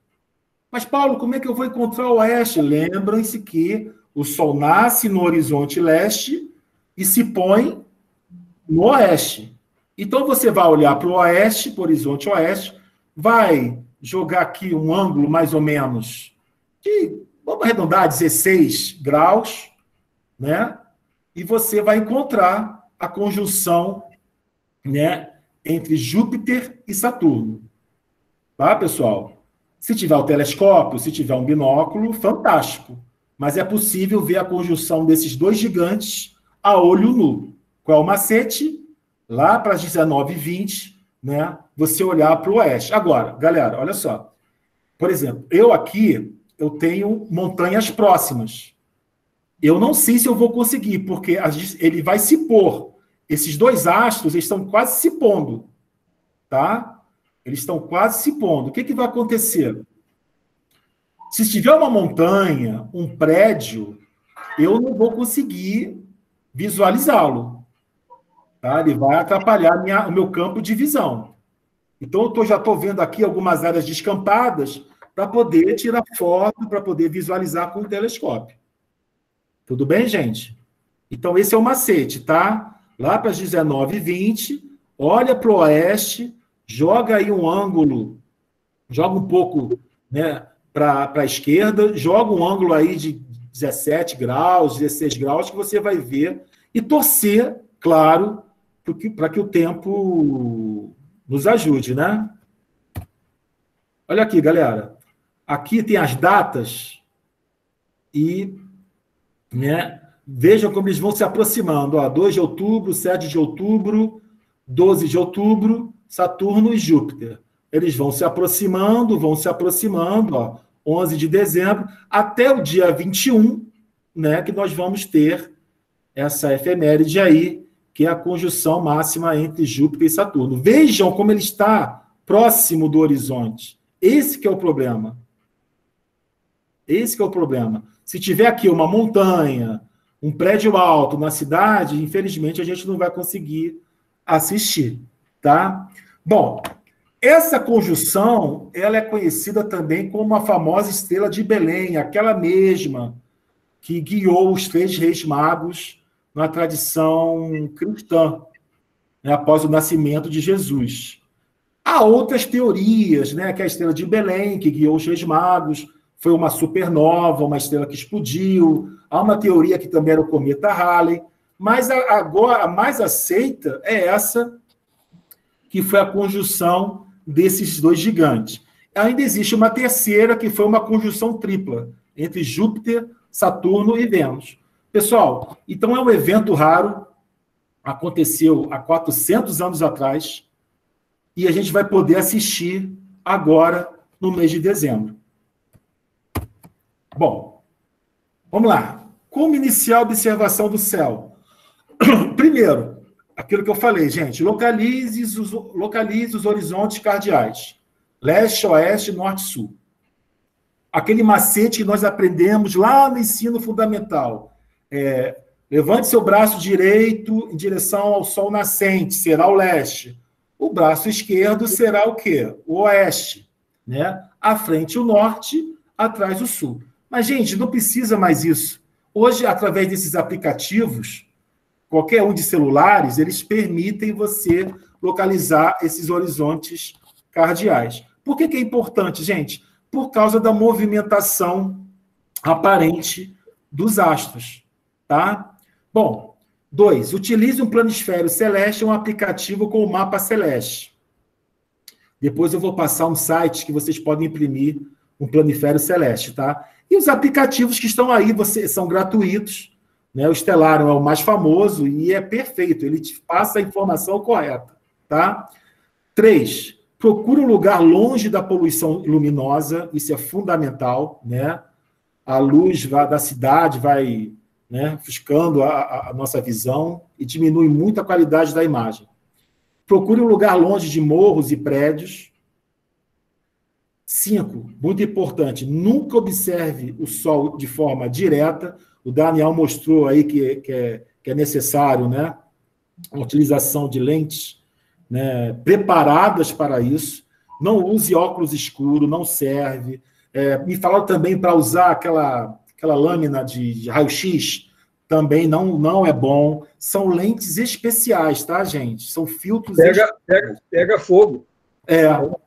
Mas, Paulo, como é que eu vou encontrar o oeste? Lembrem-se que o Sol nasce no horizonte leste e se põe no oeste. Então, você vai olhar para o oeste, para o horizonte oeste, vai jogar aqui um ângulo mais ou menos de, vamos arredondar, 16 graus, né? E você vai encontrar a conjunção, né, entre Júpiter e Saturno. Tá, pessoal? Se tiver o telescópio, se tiver um binóculo, fantástico. Mas é possível ver a conjunção desses dois gigantes a olho nu. Qual é o macete? Lá para as 19h20, né, você olhar para o oeste. Agora, galera, olha só. Por exemplo, eu tenho montanhas próximas. Eu não sei se eu vou conseguir, porque ele vai se pôr. Esses dois astros eles estão quase se pondo. Tá? Eles estão quase se pondo. O que vai acontecer? Se tiver uma montanha, um prédio, eu não vou conseguir visualizá-lo. Tá? Ele vai atrapalhar o meu campo de visão. Então, eu já estou vendo aqui algumas áreas descampadas para poder tirar foto, para poder visualizar com o telescópio. Tudo bem, gente? Então, esse é o macete, tá? Lá para as 19h20, olha para o oeste, joga aí um ângulo, joga um pouco, né, para a esquerda, joga um ângulo aí de 17 graus, 16 graus, que você vai ver, e torcer, claro, para que o tempo nos ajude, né? Olha aqui, galera. Aqui tem as datas e, né, vejam como eles vão se aproximando. Ó, 2 de outubro, 7 de outubro, 12 de outubro, Saturno e Júpiter. Eles vão se aproximando, ó, 11 de dezembro, até o dia 21, né, que nós vamos ter essa efeméride aí, que é a conjunção máxima entre Júpiter e Saturno. Vejam como ele está próximo do horizonte. Esse que é o problema. Esse que é o problema. Se tiver aqui uma montanha, um prédio alto na cidade, infelizmente a gente não vai conseguir assistir, tá? Bom, essa conjunção, ela é conhecida também como a famosa estrela de Belém, aquela mesma que guiou os 3 reis magos na tradição cristã, né, após o nascimento de Jesus. Há outras teorias, né, que a estrela de Belém, que guiou os reis magos, foi uma supernova, uma estrela que explodiu. Há uma teoria que também era o cometa Halley, mas agora a mais aceita é essa, que foi a conjunção desses dois gigantes. Ainda existe uma terceira, que foi uma conjunção tripla, entre Júpiter, Saturno e Vênus. Pessoal, então é um evento raro, aconteceu há 400 anos atrás, e a gente vai poder assistir agora, no mês de dezembro. Bom, vamos lá. Como iniciar a observação do céu? Primeiro, aquilo que eu falei, gente, localize os horizontes cardeais. Leste, oeste, norte, sul. Aquele macete que nós aprendemos lá no ensino fundamental. Levante seu braço direito em direção ao sol nascente, será o leste. O braço esquerdo será o quê? O oeste. Né? À frente o norte, atrás o sul. Mas, gente, não precisa mais isso. Hoje, através desses aplicativos, qualquer um de celulares, eles permitem você localizar esses horizontes cardeais. Por que é importante, gente? Por causa da movimentação aparente dos astros. Tá? Bom, 2. Utilize um planisfério celeste, um aplicativo com o mapa celeste. Depois eu vou passar um site que vocês podem imprimir um planisfério celeste, tá? E os aplicativos que estão aí são gratuitos, né? O Stellarium é o mais famoso e é perfeito, ele te passa a informação correta, tá? 3. Procure um lugar longe da poluição luminosa, isso é fundamental, né? a luz da cidade vai, né, ofuscando a nossa visão e diminui muito a qualidade da imagem. Procure um lugar longe de morros e prédios. 5, muito importante, nunca observe o sol de forma direta. O Daniel mostrou aí que é necessário, né, a utilização de lentes, né, preparadas para isso. Não use óculos escuros, não serve. Me falaram também para usar aquela lâmina de raio-x, também não é bom. São lentes especiais, tá, gente? São filtros Pega fogo. É.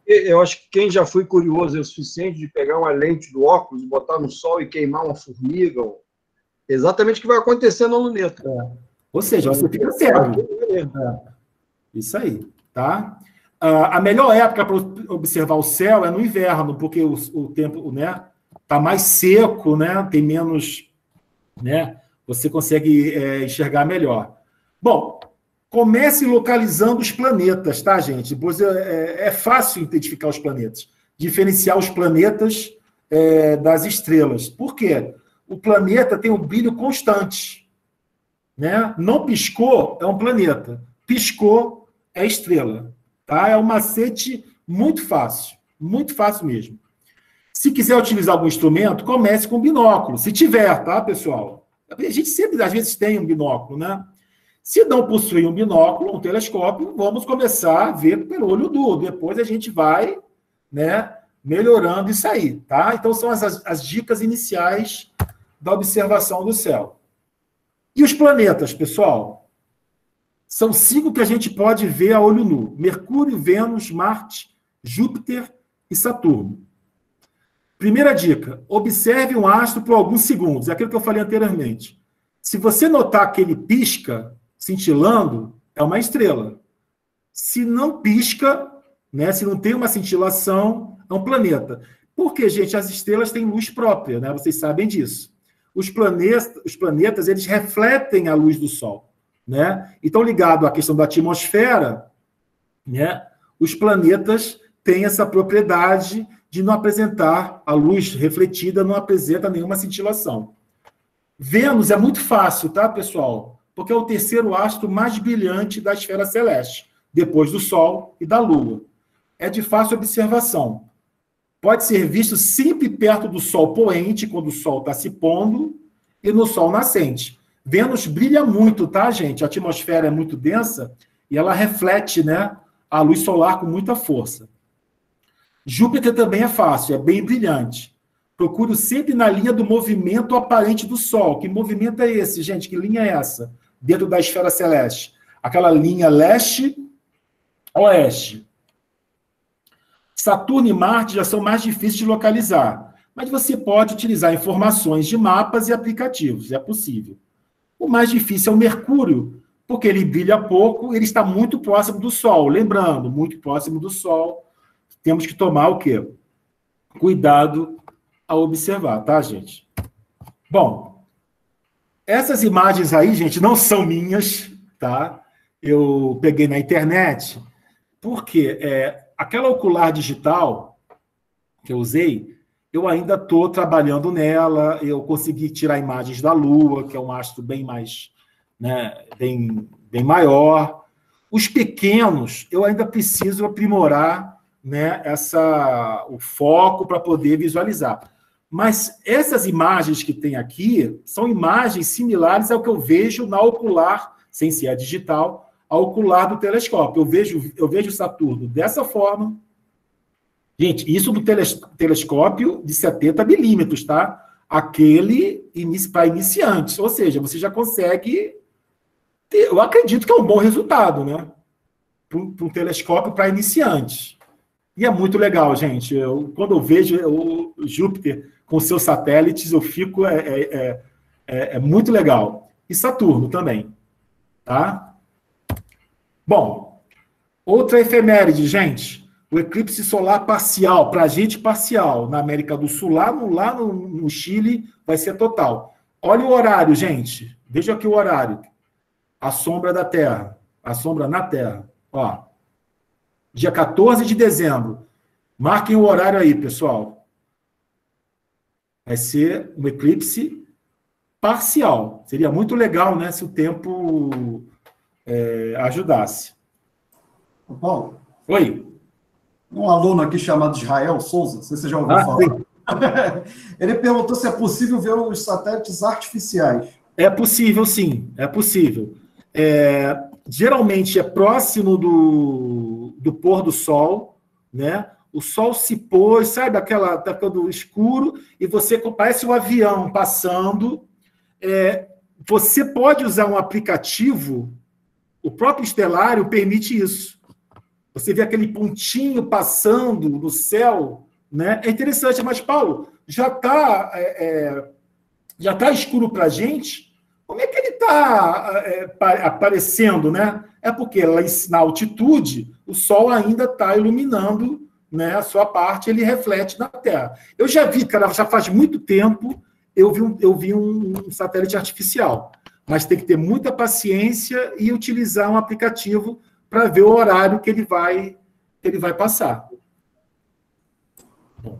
Eu acho que quem já foi curioso é o suficiente de pegar uma lente do óculos, botar no sol e queimar uma formiga. Exatamente o que vai acontecer na luneta. Ou seja, você fica cego. Isso aí, tá? A melhor época para observar o céu é no inverno, porque o tempo, né, tá mais seco, né? Tem menos, né? Você consegue enxergar melhor. Bom, comece localizando os planetas, tá, gente? Pois é fácil identificar os planetas, diferenciar os planetas das estrelas. Por quê? O planeta tem um brilho constante, né? Não piscou, é um planeta. Piscou, é estrela. Tá? É um macete muito fácil mesmo. Se quiser utilizar algum instrumento, comece com binóculo, se tiver, tá, pessoal? A gente sempre, às vezes, tem um binóculo, né? Se não possui um binóculo, um telescópio, vamos começar a ver pelo olho nu. Depois a gente vai, né, melhorando isso aí, tá? Então, são as dicas iniciais da observação do céu. E os planetas, pessoal? São 5 que a gente pode ver a olho nu: Mercúrio, Vênus, Marte, Júpiter e Saturno. Primeira dica: observe um astro por alguns segundos. É aquilo que eu falei anteriormente. Se você notar que ele pisca, cintilando, é uma estrela. Se não pisca, né, se não tem uma cintilação, é um planeta. Porque, gente, as estrelas têm luz própria, né? Vocês sabem disso. Os planetas, eles refletem a luz do Sol, né? Então, ligado à questão da atmosfera, né, os planetas têm essa propriedade de não apresentar, a luz refletida não apresenta nenhuma cintilação. Vênus é muito fácil, tá, pessoal? Porque é o terceiro astro mais brilhante da esfera celeste, depois do Sol e da Lua. É de fácil observação. Pode ser visto sempre perto do Sol poente, quando o Sol está se pondo, e no Sol nascente. Vênus brilha muito, tá, gente? A atmosfera é muito densa e ela reflete, né, a luz solar com muita força. Júpiter também é fácil, é bem brilhante. Procuro sempre na linha do movimento aparente do Sol. Que movimento é esse, gente? Que linha é essa? Dentro da esfera celeste. Aquela linha leste-oeste. Saturno e Marte já são mais difíceis de localizar, mas você pode utilizar informações de mapas e aplicativos, é possível. O mais difícil é o Mercúrio, porque ele brilha pouco, ele está muito próximo do Sol. Lembrando, muito próximo do Sol, temos que tomar o quê? Cuidado ao observar, tá, gente? Bom, essas imagens aí, gente, não são minhas, tá? Eu peguei na internet, porque aquela ocular digital que eu usei, eu ainda estou trabalhando nela, eu consegui tirar imagens da Lua, que é um astro bem mais, né, bem maior. Os pequenos, eu ainda preciso aprimorar, né, o foco para poder visualizar. Mas essas imagens que tem aqui são imagens similares ao que eu vejo na ocular, sem ser a digital, a ocular do telescópio. Eu vejo Saturno dessa forma. Gente, isso do telescópio de 70 milímetros, tá? Aquele para iniciantes. Ou seja, você já consegue ter, eu acredito que é um bom resultado, né? Para um telescópio para iniciantes. E é muito legal, gente. Quando eu vejo o Júpiter com seus satélites, eu fico... É muito legal. E Saturno também, tá? Bom, outra efeméride, gente. O eclipse solar parcial, para a gente parcial, na América do Sul, lá no Chile, vai ser total. Olha o horário, gente. Veja aqui o horário. A sombra da Terra. A sombra na Terra. Ó. Dia 14 de dezembro. Marquem o horário aí, pessoal. Vai ser um eclipse parcial. Seria muito legal, né, se o tempo ajudasse. Paulo, Oi. um aluno aqui chamado Israel Souza, não sei se você já ouviu falar. Ele perguntou se é possível ver os satélites artificiais. É possível, sim. É possível. Geralmente é próximo do pôr do sol, né? O sol se pôs, sabe, tá ficando escuro, e você parece um avião passando. Você pode usar um aplicativo, o próprio Estelário permite isso. Você vê aquele pontinho passando no céu, né? É interessante, mas, Paulo, já está escuro para a gente? Como é que ele está aparecendo, né? É porque lá na altitude, o sol ainda está iluminando, né, a sua parte, ele reflete na Terra. Eu já vi, cara, já faz muito tempo, eu vi um satélite artificial, mas tem que ter muita paciência e utilizar um aplicativo para ver o horário que ele vai passar. Bom.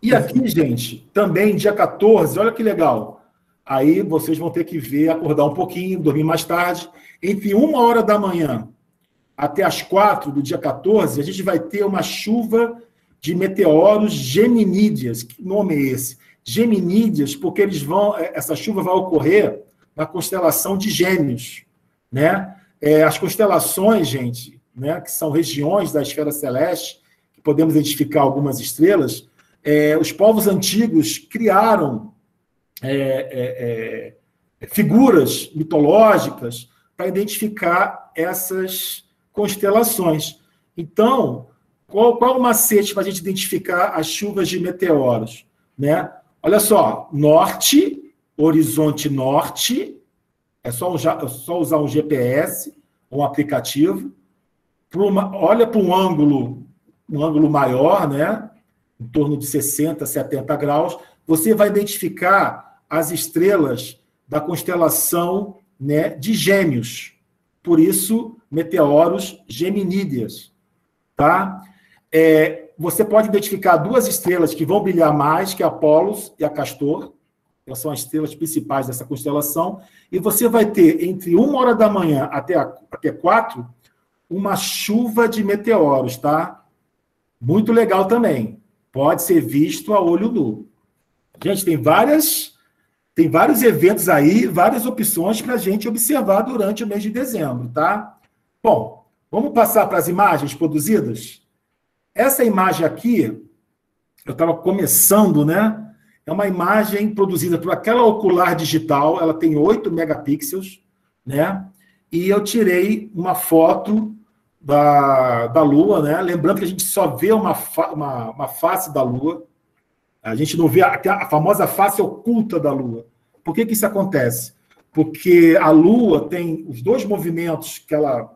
E aqui, gente, também dia 14, olha que legal. Aí vocês vão ter que ver, acordar um pouquinho, dormir mais tarde. Entre 1h da manhã até as 4 do dia 14, a gente vai ter uma chuva de meteoros geminídeos. Que nome é esse? Geminídeos, porque essa chuva vai ocorrer na constelação de Gêmeos, né? As constelações, gente, né, que são regiões da esfera celeste, que podemos identificar algumas estrelas, os povos antigos criaram figuras mitológicas para identificar essas constelações. Então, qual o macete para a gente identificar as chuvas de meteoros? Né? Olha só, norte, horizonte norte, é só usar um GPS, um aplicativo, olha para um ângulo maior, né? Em torno de 60, 70 graus, você vai identificar as estrelas da constelação, né, de Gêmeos. Por isso, meteoros geminídeos. Tá? Você pode identificar duas estrelas que vão brilhar mais, que é a Polos e a Castor. Elas são as estrelas principais dessa constelação. E você vai ter, entre 1h da manhã até 4, uma chuva de meteoros. Tá? Muito legal também. Pode ser visto a olho nu. Gente, tem vários eventos aí, várias opções para a gente observar durante o mês de dezembro, tá? Bom, vamos passar para as imagens produzidas? Essa imagem aqui, eu estava começando, né? É uma imagem produzida por aquela ocular digital, ela tem 8 megapixels, né? E eu tirei uma foto da Lua, né? Lembrando que a gente só vê uma face da Lua, a gente não vê a famosa face oculta da Lua. Por que isso acontece? Porque a Lua tem os dois movimentos que ela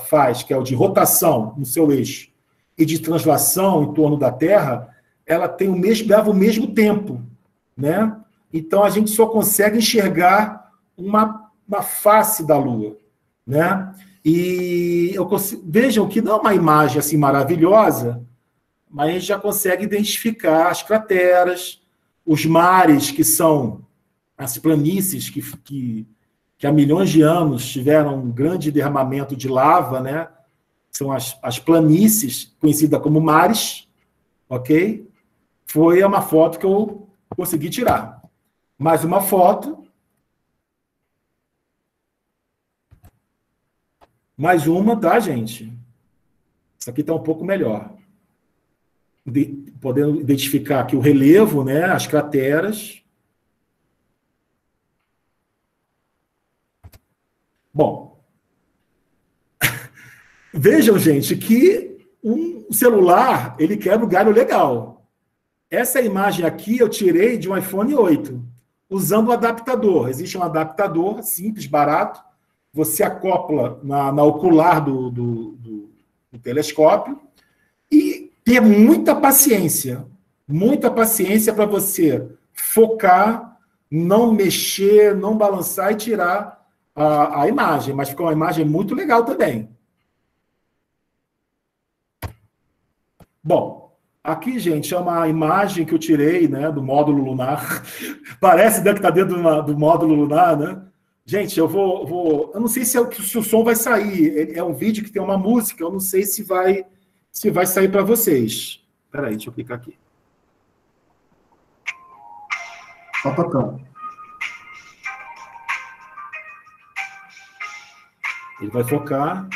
faz, que é o de rotação no seu eixo e de translação em torno da Terra, ela leva o mesmo tempo, né? Então a gente só consegue enxergar uma face da Lua, né? E vejam que não é uma imagem assim maravilhosa, mas a gente já consegue identificar as crateras, os mares, que são as planícies que há milhões de anos tiveram um grande derramamento de lava, né? São as planícies, conhecidas como mares, ok? Foi uma foto que eu consegui tirar. Mais uma foto. Mais uma, tá, gente? Isso aqui está um pouco melhor. Podendo identificar aqui o relevo, né, as crateras. Bom, vejam, gente, que um celular, ele quebra o galho legal. Essa imagem aqui eu tirei de um iPhone 8, usando um adaptador. Existe um adaptador simples, barato, você acopla na ocular do telescópio e ter muita paciência para você focar, não mexer, não balançar e tirar a imagem, mas ficou uma imagem muito legal também. Bom, Aqui, gente, é uma imagem que eu tirei, né, do módulo lunar. Parece, né, que está dentro do módulo lunar, né? Gente, eu eu não sei se o som vai sair. É um vídeo que tem uma música, eu não sei se vai sair para vocês. Espera aí, deixa eu clicar aqui. Tá tocando. Ele vai focar.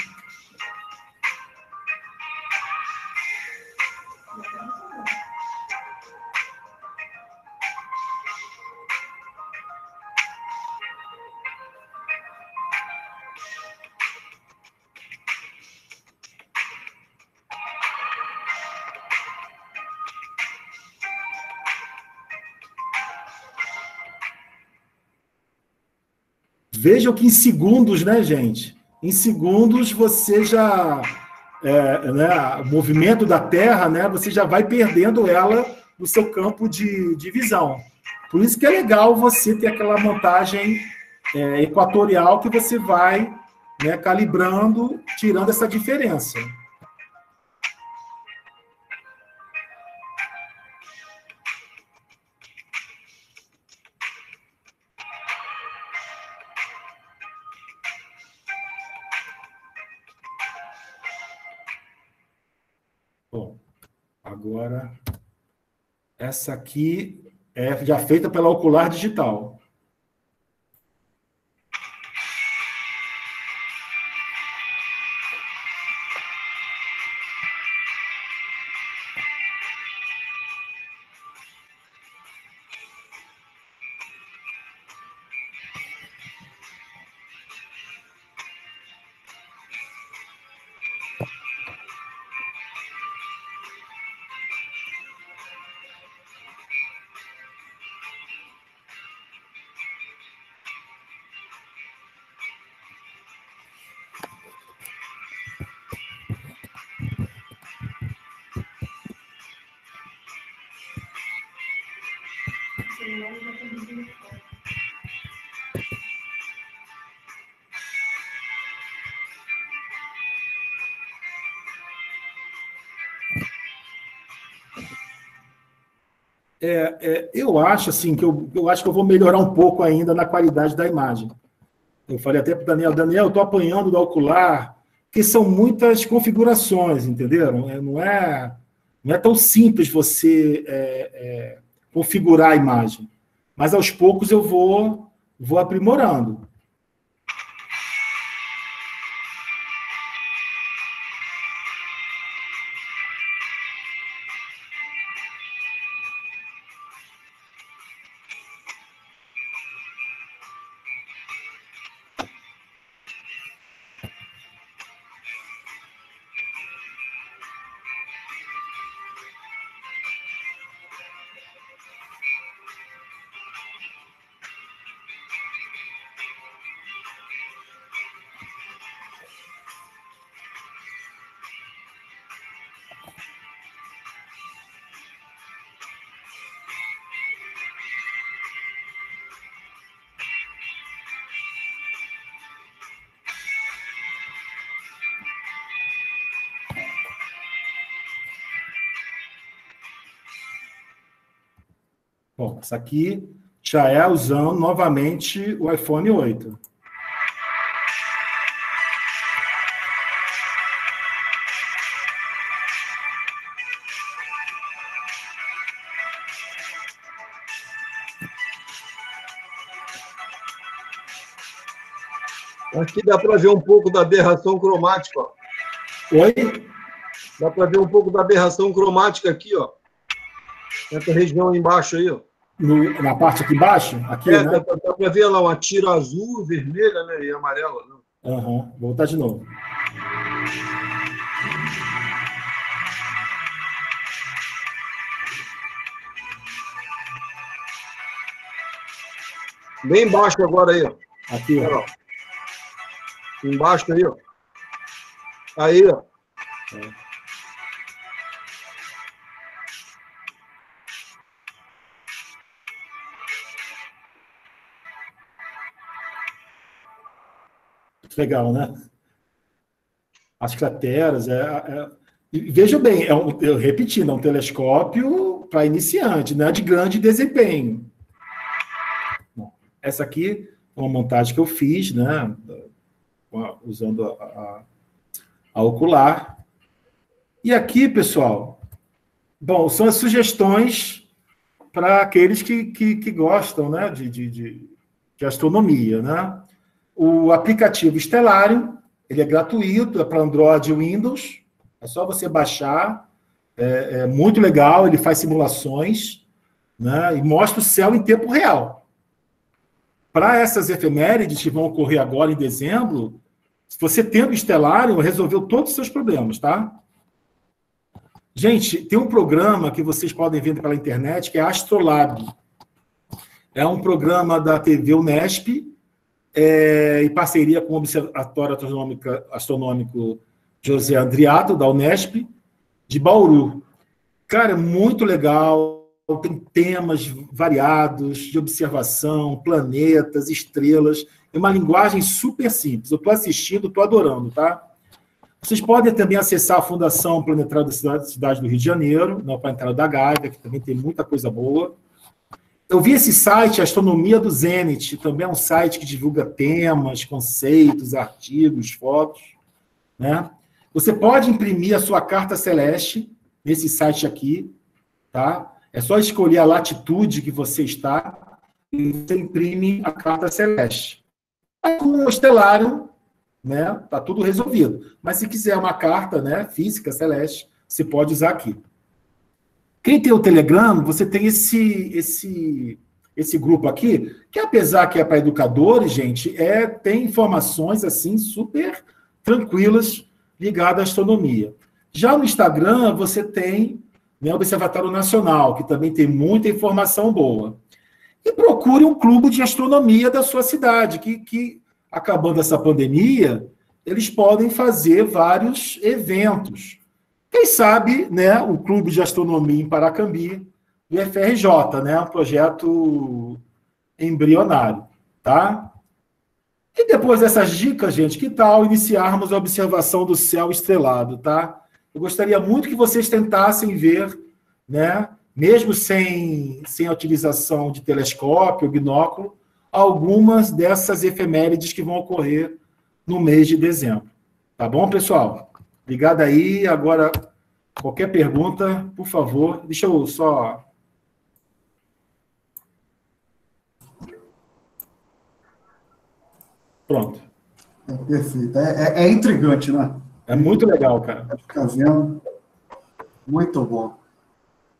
Vejam que em segundos, né, gente? Em segundos você já, né, o movimento da Terra, né, você já vai perdendo ela no seu campo de visão. Por isso que é legal você ter aquela montagem equatorial que você vai, né, calibrando, tirando essa diferença. Bom, agora, essa aqui é já feita pela Ocular Digital. Eu acho assim que eu acho que eu vou melhorar um pouco ainda na qualidade da imagem. Eu falei até para o Daniel, eu estou apanhando do ocular, porque são muitas configurações, entenderam? Não é tão simples você configurar a imagem. Mas aos poucos eu vou aprimorando. Bom, essa aqui já é usando novamente o iPhone 8. Aqui dá para ver um pouco da aberração cromática. Ó. Oi? Dá para ver um pouco da aberração cromática aqui, ó. Nessa região embaixo aí, ó. Na parte aqui embaixo? Aqui, né? Dá para ver lá uma tira azul, vermelha, né, e amarela. Né? Vou botar de novo. Bem embaixo agora aí, ó. Aqui, ó. Embaixo aí, ó. Aí, ó. Legal, né? As crateras, E veja bem, eu repetindo, é um telescópio para iniciante, não é de grande desempenho. Bom, essa aqui é uma montagem que eu fiz, né, usando a ocular. E aqui, pessoal, bom, são as sugestões para aqueles que gostam, né, de astronomia, né? O aplicativo Stellarium, ele é gratuito, é para Android e Windows, é só você baixar, é muito legal, ele faz simulações, né, e mostra o céu em tempo real. Para essas efemérides que vão ocorrer agora em dezembro, se você tendo o Stellarium, resolveu todos os seus problemas, tá? Gente, tem um programa que vocês podem ver pela internet, que é Astrolab. É um programa da TV Unesp, em parceria com o Observatório Astronômico José Andriato, da Unesp, de Bauru. Cara, muito legal, tem temas variados de observação, planetas, estrelas, é uma linguagem super simples. Eu estou assistindo, estou adorando, tá? Vocês podem também acessar a Fundação Planetária da Cidade do Rio de Janeiro, na Planetária da Gávea, que também tem muita coisa boa. Eu vi esse site, Astronomia do Zenit, também é um site que divulga temas, conceitos, artigos, fotos, né? Você pode imprimir a sua carta celeste nesse site aqui, tá? É só escolher a latitude que você está e você imprime a carta celeste. Com o Stellarium, né, tá tudo resolvido. Mas se quiser uma carta, né, física celeste, você pode usar aqui. Quem tem o Telegram, você tem esse grupo aqui, que apesar que é para educadores, gente, tem informações assim super tranquilas ligadas à astronomia. Já no Instagram, você tem, né, o Observatório Nacional, que também tem muita informação boa. E procure um clube de astronomia da sua cidade, que acabando essa pandemia, eles podem fazer vários eventos. Quem sabe, né, o Clube de Astronomia em Paracambi, do FRJ, né, um projeto embrionário, tá? E depois dessas dicas, gente, que tal iniciarmos a observação do céu estrelado, tá? Eu gostaria muito que vocês tentassem ver, né, mesmo sem a utilização de telescópio ou binóculo, algumas dessas efemérides que vão ocorrer no mês de dezembro. Tá bom, pessoal? Obrigado aí. Agora, qualquer pergunta, por favor, deixa eu só... Pronto. Perfeito. É intrigante, né? É muito legal, cara. Ficar vendo. Muito bom.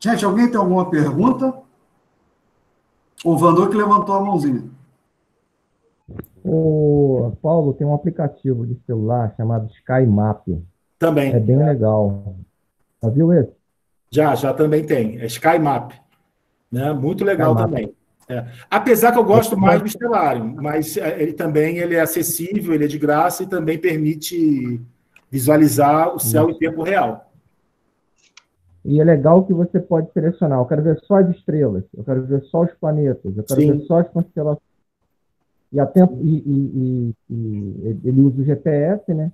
Gente, alguém tem alguma pergunta? O Vandor que levantou a mãozinha. O Paulo, tem um aplicativo de celular chamado SkyMap. Também. É bem legal. Já viu esse? Já também tem. É SkyMap. Né? Muito legal SkyMap. também. Apesar que eu gosto mais do Stellarium, mas ele é acessível, ele é de graça e também permite visualizar o céu em tempo real. E é legal que você pode selecionar. Eu quero ver só as estrelas, eu quero ver só os planetas, eu quero ver só as constelações. E ele usa o GPS, né?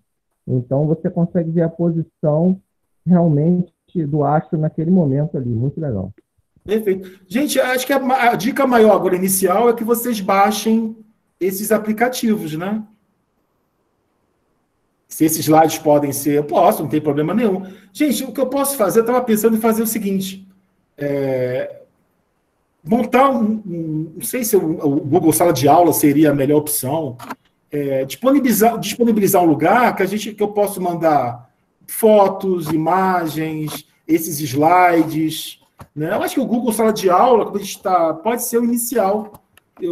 Então você consegue ver a posição realmente do astro naquele momento ali. Muito legal. Perfeito. Gente, acho que a dica maior agora, inicial, é que vocês baixem esses aplicativos, né? Se esses slides podem ser... Posso, não tem problema nenhum. Gente, o que eu posso fazer, eu estava pensando em fazer o seguinte, montar não sei se o Google Sala de Aula seria a melhor opção, disponibilizar um lugar que eu posso mandar fotos, imagens, esses slides, né? Eu acho que o Google Sala de Aula, como a gente está, pode ser o inicial. É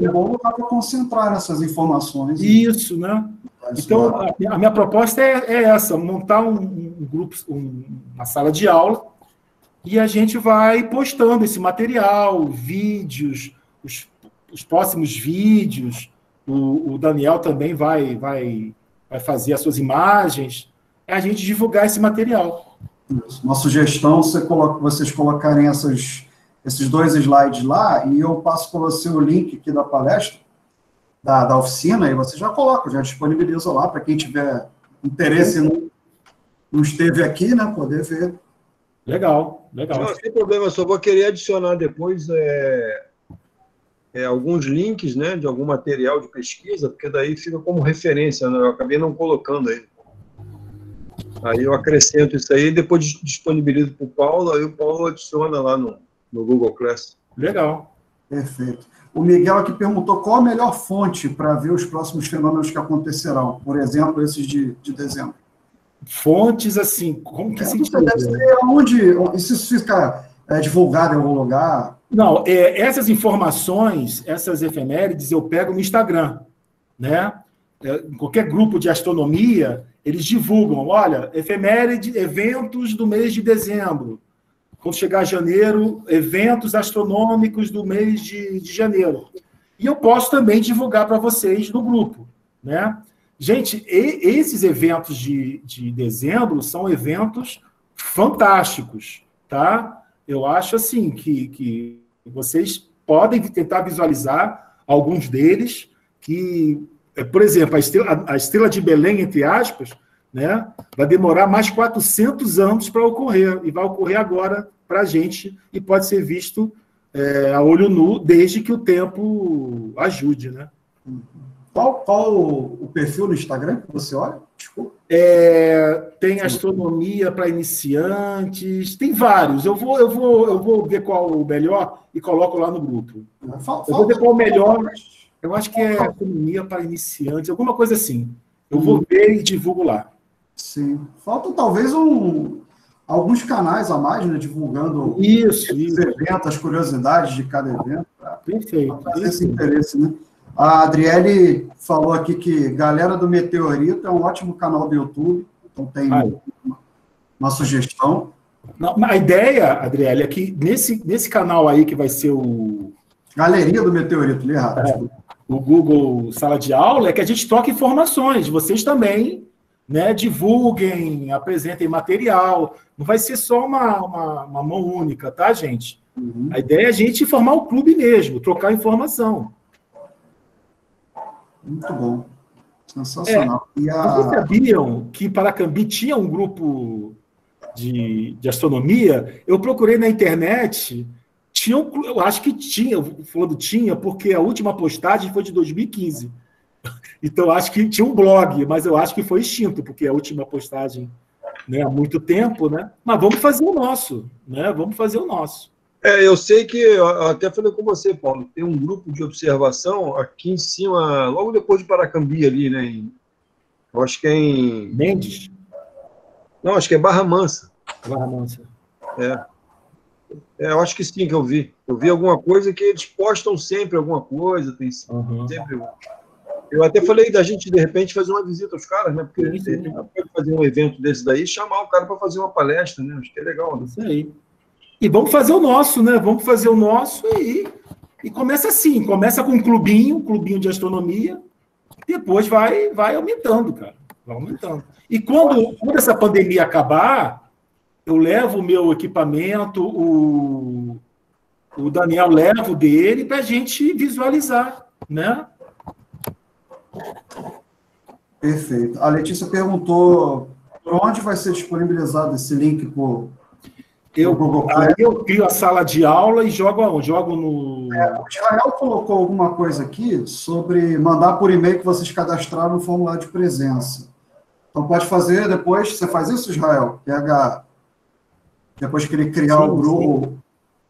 bom lugar para concentrar essas informações. Isso, né? Então, a minha proposta é essa, montar um grupo, uma sala de aula, e a gente vai postando esse material, vídeos, os próximos vídeos, o Daniel também vai fazer as suas imagens, a gente divulgar esse material. Isso. Uma sugestão, vocês colocarem esses 2 slides lá, e eu passo para você o link aqui da palestra, da oficina, e você já coloca, já disponibiliza lá para quem tiver interesse não esteve aqui, né, poder ver. Legal. Não, sem problema, só vou querer adicionar depois alguns links, né, de algum material de pesquisa, porque daí fica como referência, né? Eu acabei não colocando aí. Aí eu acrescento isso aí, depois disponibilizo para o Paulo, aí o Paulo adiciona lá no Google Class. Legal. Perfeito. O Miguel aqui perguntou qual a melhor fonte para ver os próximos fenômenos que acontecerão, por exemplo, esses de dezembro. Fontes, assim, como que se deve ser onde isso fica divulgado em algum lugar? Não, essas informações, essas efemérides, eu pego no Instagram, né? Em qualquer grupo de astronomia, eles divulgam, olha, efeméride, eventos do mês de dezembro. Quando chegar janeiro, eventos astronômicos do mês de janeiro. E eu posso também divulgar para vocês no grupo, né? Gente, esses eventos de dezembro são eventos fantásticos, tá? Eu acho, assim, que vocês podem tentar visualizar alguns deles, que, por exemplo, a estrela de Belém, entre aspas, né, vai demorar mais 400 anos para ocorrer, e vai ocorrer agora para a gente, e pode ser visto a olho nu, desde que o tempo ajude, né? Qual o perfil no Instagram que você olha? Desculpa. Tem astronomia para iniciantes, tem vários. Eu vou ver qual o melhor e coloco lá no grupo. Eu vou ver qual o melhor. Eu acho que é astronomia para iniciantes, alguma coisa assim. Eu vou ver e divulgo lá. Sim. Faltam talvez alguns canais a mais, né, divulgando esses eventos, as curiosidades de cada evento. Perfeito. Para esse interesse, né? A Adriele falou aqui que Galera do Meteorito é um ótimo canal do YouTube, então tem uma sugestão. Não, a ideia, Adriele, é que nesse canal aí que vai ser o... Galeria do Meteorito, li errado. O Google Sala de Aula, é que a gente troca informações, vocês também, né, divulguem, apresentem material, não vai ser só uma mão única, tá, gente? Uhum. A ideia é a gente formar o clube mesmo, trocar informação. Muito bom. Sensacional. Vocês sabiam que Paracambi tinha um grupo de astronomia? Eu procurei na internet, eu acho que tinha, falando tinha, porque a última postagem foi de 2015. Então, acho que tinha um blog, mas eu acho que foi extinto, porque a última postagem, né, há muito tempo, né? Mas vamos fazer o nosso, né? Vamos fazer o nosso. Eu sei que, eu até falei com você, Paulo, tem um grupo de observação aqui em cima, logo depois de Paracambi ali, né? Eu acho que é em... Mendes? Não, acho que é Barra Mansa. Barra Mansa. Eu acho que sim, que eu vi. Eu vi alguma coisa que eles postam sempre alguma coisa, tem sempre... Eu até falei da gente, de repente, fazer uma visita aos caras, né? Porque a gente pode fazer um evento desse daí e chamar o cara para fazer uma palestra, né? Acho que é legal, né? Isso aí. E vamos fazer o nosso, né? Vamos fazer o nosso e começa assim, começa com um clubinho de astronomia, depois vai aumentando, cara. Vai aumentando. E quando essa pandemia acabar, eu levo o meu equipamento, o Daniel leva o dele para a gente visualizar, né? Perfeito. A Letícia perguntou por onde vai ser disponibilizado esse link por... Eu crio a sala de aula e jogo aonde? Jogo no... O Israel colocou alguma coisa aqui sobre mandar por e-mail que vocês cadastraram no formulário de presença. Então, pode fazer depois... Você faz isso, Israel? Depois que ele criar o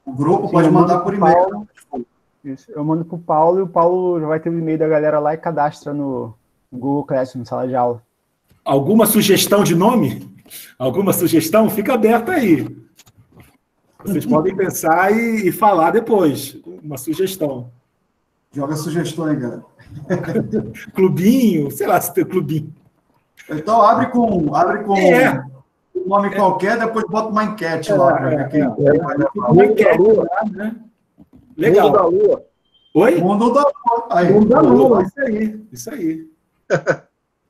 grupo, sim, pode mandar por e-mail. Isso, eu mando para o Paulo e o Paulo já vai ter o e-mail da galera lá e cadastra no Google Classroom, sala de aula. Alguma sugestão de nome? Alguma sugestão? Fica aberta aí. Vocês podem pensar e falar depois. Uma sugestão. Joga sugestão aí, galera. Clubinho, sei lá se tem clubinho. Então abre com um nome qualquer, depois bota uma enquete lá. Uma enquete lá, né? Legal. Mundo da Lua. Oi? Mundo da Lua. Aí, Mundo da Lua, isso aí.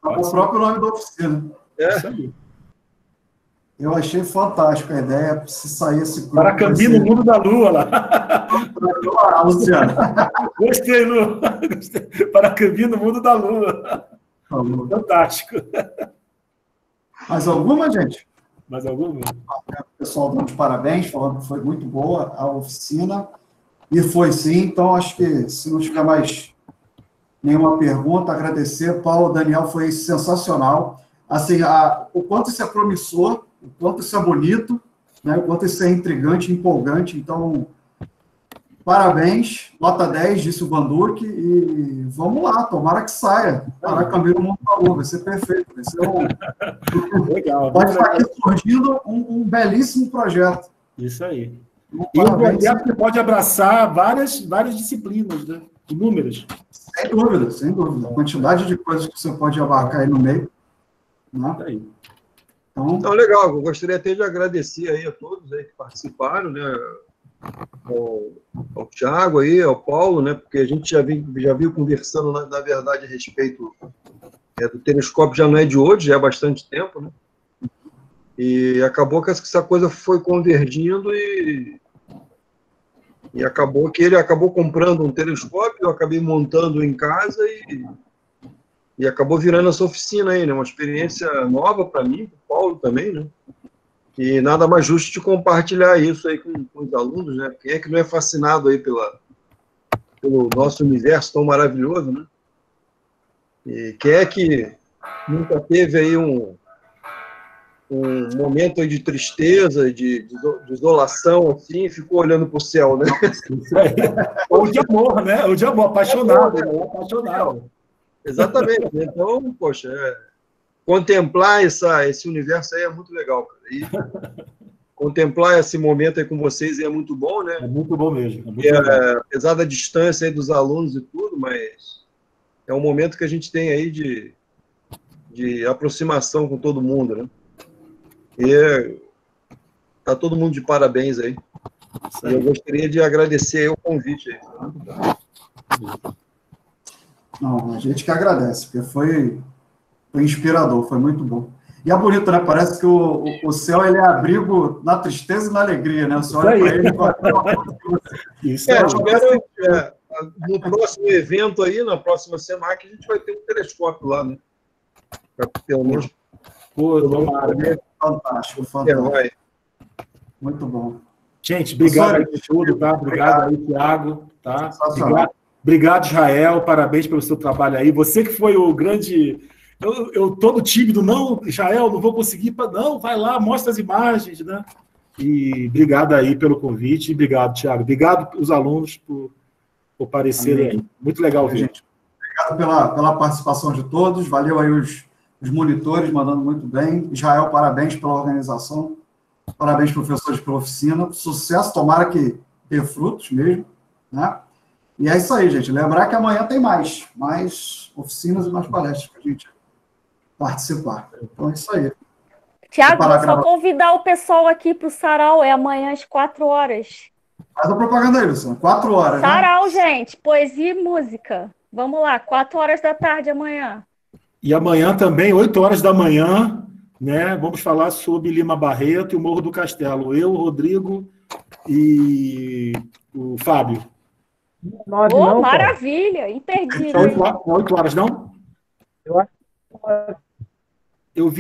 O próprio nome da oficina. Isso aí. Eu achei fantástico a ideia, se sair esse grupo. Paracambi no Mundo da Lua lá. Luciano. Gostei, Lu. Paracambi no Mundo da Lua. Fantástico. Mais alguma, gente? Mais alguma? O pessoal dando os parabéns, falando que foi muito boa a oficina. E foi sim, então acho que se não tiver mais nenhuma pergunta, agradecer. Paulo, Daniel, foi sensacional. Assim, o quanto isso é promissor, o quanto isso é bonito, né? O quanto isso é intrigante, empolgante. Então, parabéns, nota 10, disse o Banduque, e vamos lá, tomara que saia. Paracambi Mundo Falou, vai ser perfeito. Vai ser Legal. Pode estar aqui surgindo um belíssimo projeto. Isso aí. E um projeto que pode abraçar várias disciplinas, né? Inúmeras. Sem dúvida, sem dúvida. A quantidade de coisas que você pode abarcar aí no meio. Né? Aí. Então, legal. Eu gostaria até de agradecer aí a todos aí que participaram, né? Ao Thiago aí, ao Paulo, né? Porque a gente já viu conversando, na verdade, a respeito do telescópio, já não é de hoje, já é há bastante tempo, né? E acabou que essa coisa foi convergindo e acabou que ele acabou comprando um telescópio, eu acabei montando em casa e acabou virando essa oficina aí, né? Uma experiência nova para mim, para o Paulo também, né? E nada mais justo de compartilhar isso aí com os alunos, né? Quem é que não é fascinado aí pelo nosso universo tão maravilhoso, né? E quem é que nunca teve aí um momento aí de tristeza, de isolação, assim, e ficou olhando para o céu, né? Isso aí. Ou de amor, né? Ou de amor, apaixonado. Apaixonado. Exatamente. Então, poxa, contemplar esse universo aí é muito legal, cara. E contemplar esse momento aí com vocês é muito bom, né? É muito bom mesmo. Apesar da distância aí dos alunos e tudo, mas é um momento que a gente tem aí de aproximação com todo mundo, né? E tá todo mundo de parabéns aí. E eu gostaria de agradecer aí o convite aí. Não, a gente que agradece, porque foi inspirador, foi muito bom. E é bonito, né? Parece que o céu ele é abrigo na tristeza e na alegria, né? Você olha para ele e Isso eu espero no próximo evento aí, na próxima semana, que a gente vai ter um telescópio lá, né? Pelo menos. Fantástico. Muito bom. Gente, obrigado aí por tudo, tá? Obrigado aí, Thiago. Tá? Obrigado, Israel. Parabéns pelo seu trabalho aí. Você que foi o grande... Eu todo tímido, não, Israel, não vou conseguir. Não, vai lá, mostra as imagens, né? E obrigado aí pelo convite. Obrigado, Thiago. Obrigado os alunos por aparecerem aí. Muito legal, gente. Obrigado pela participação de todos. Valeu aí os monitores, mandando muito bem. Israel, parabéns pela organização. Parabéns, professores, pela oficina. Sucesso, tomara que dê frutos mesmo, né? E é isso aí, gente. Lembrar que amanhã tem mais oficinas e mais palestras para a gente participar. Então é isso aí. Tiago, vou só convidar o pessoal aqui para o Sarau. É amanhã às 4 horas. Faz a propaganda aí, Luciano. 4 horas, Sarau, né? gente. Poesia e música. Vamos lá, 4 horas da tarde amanhã. E amanhã também, 8 horas da manhã, né? Vamos falar sobre Lima Barreto e o Morro do Castelo. Eu, o Rodrigo e o Fábio. Maravilha! Imperdível. São 8 horas, não? Eu acho. Eu vi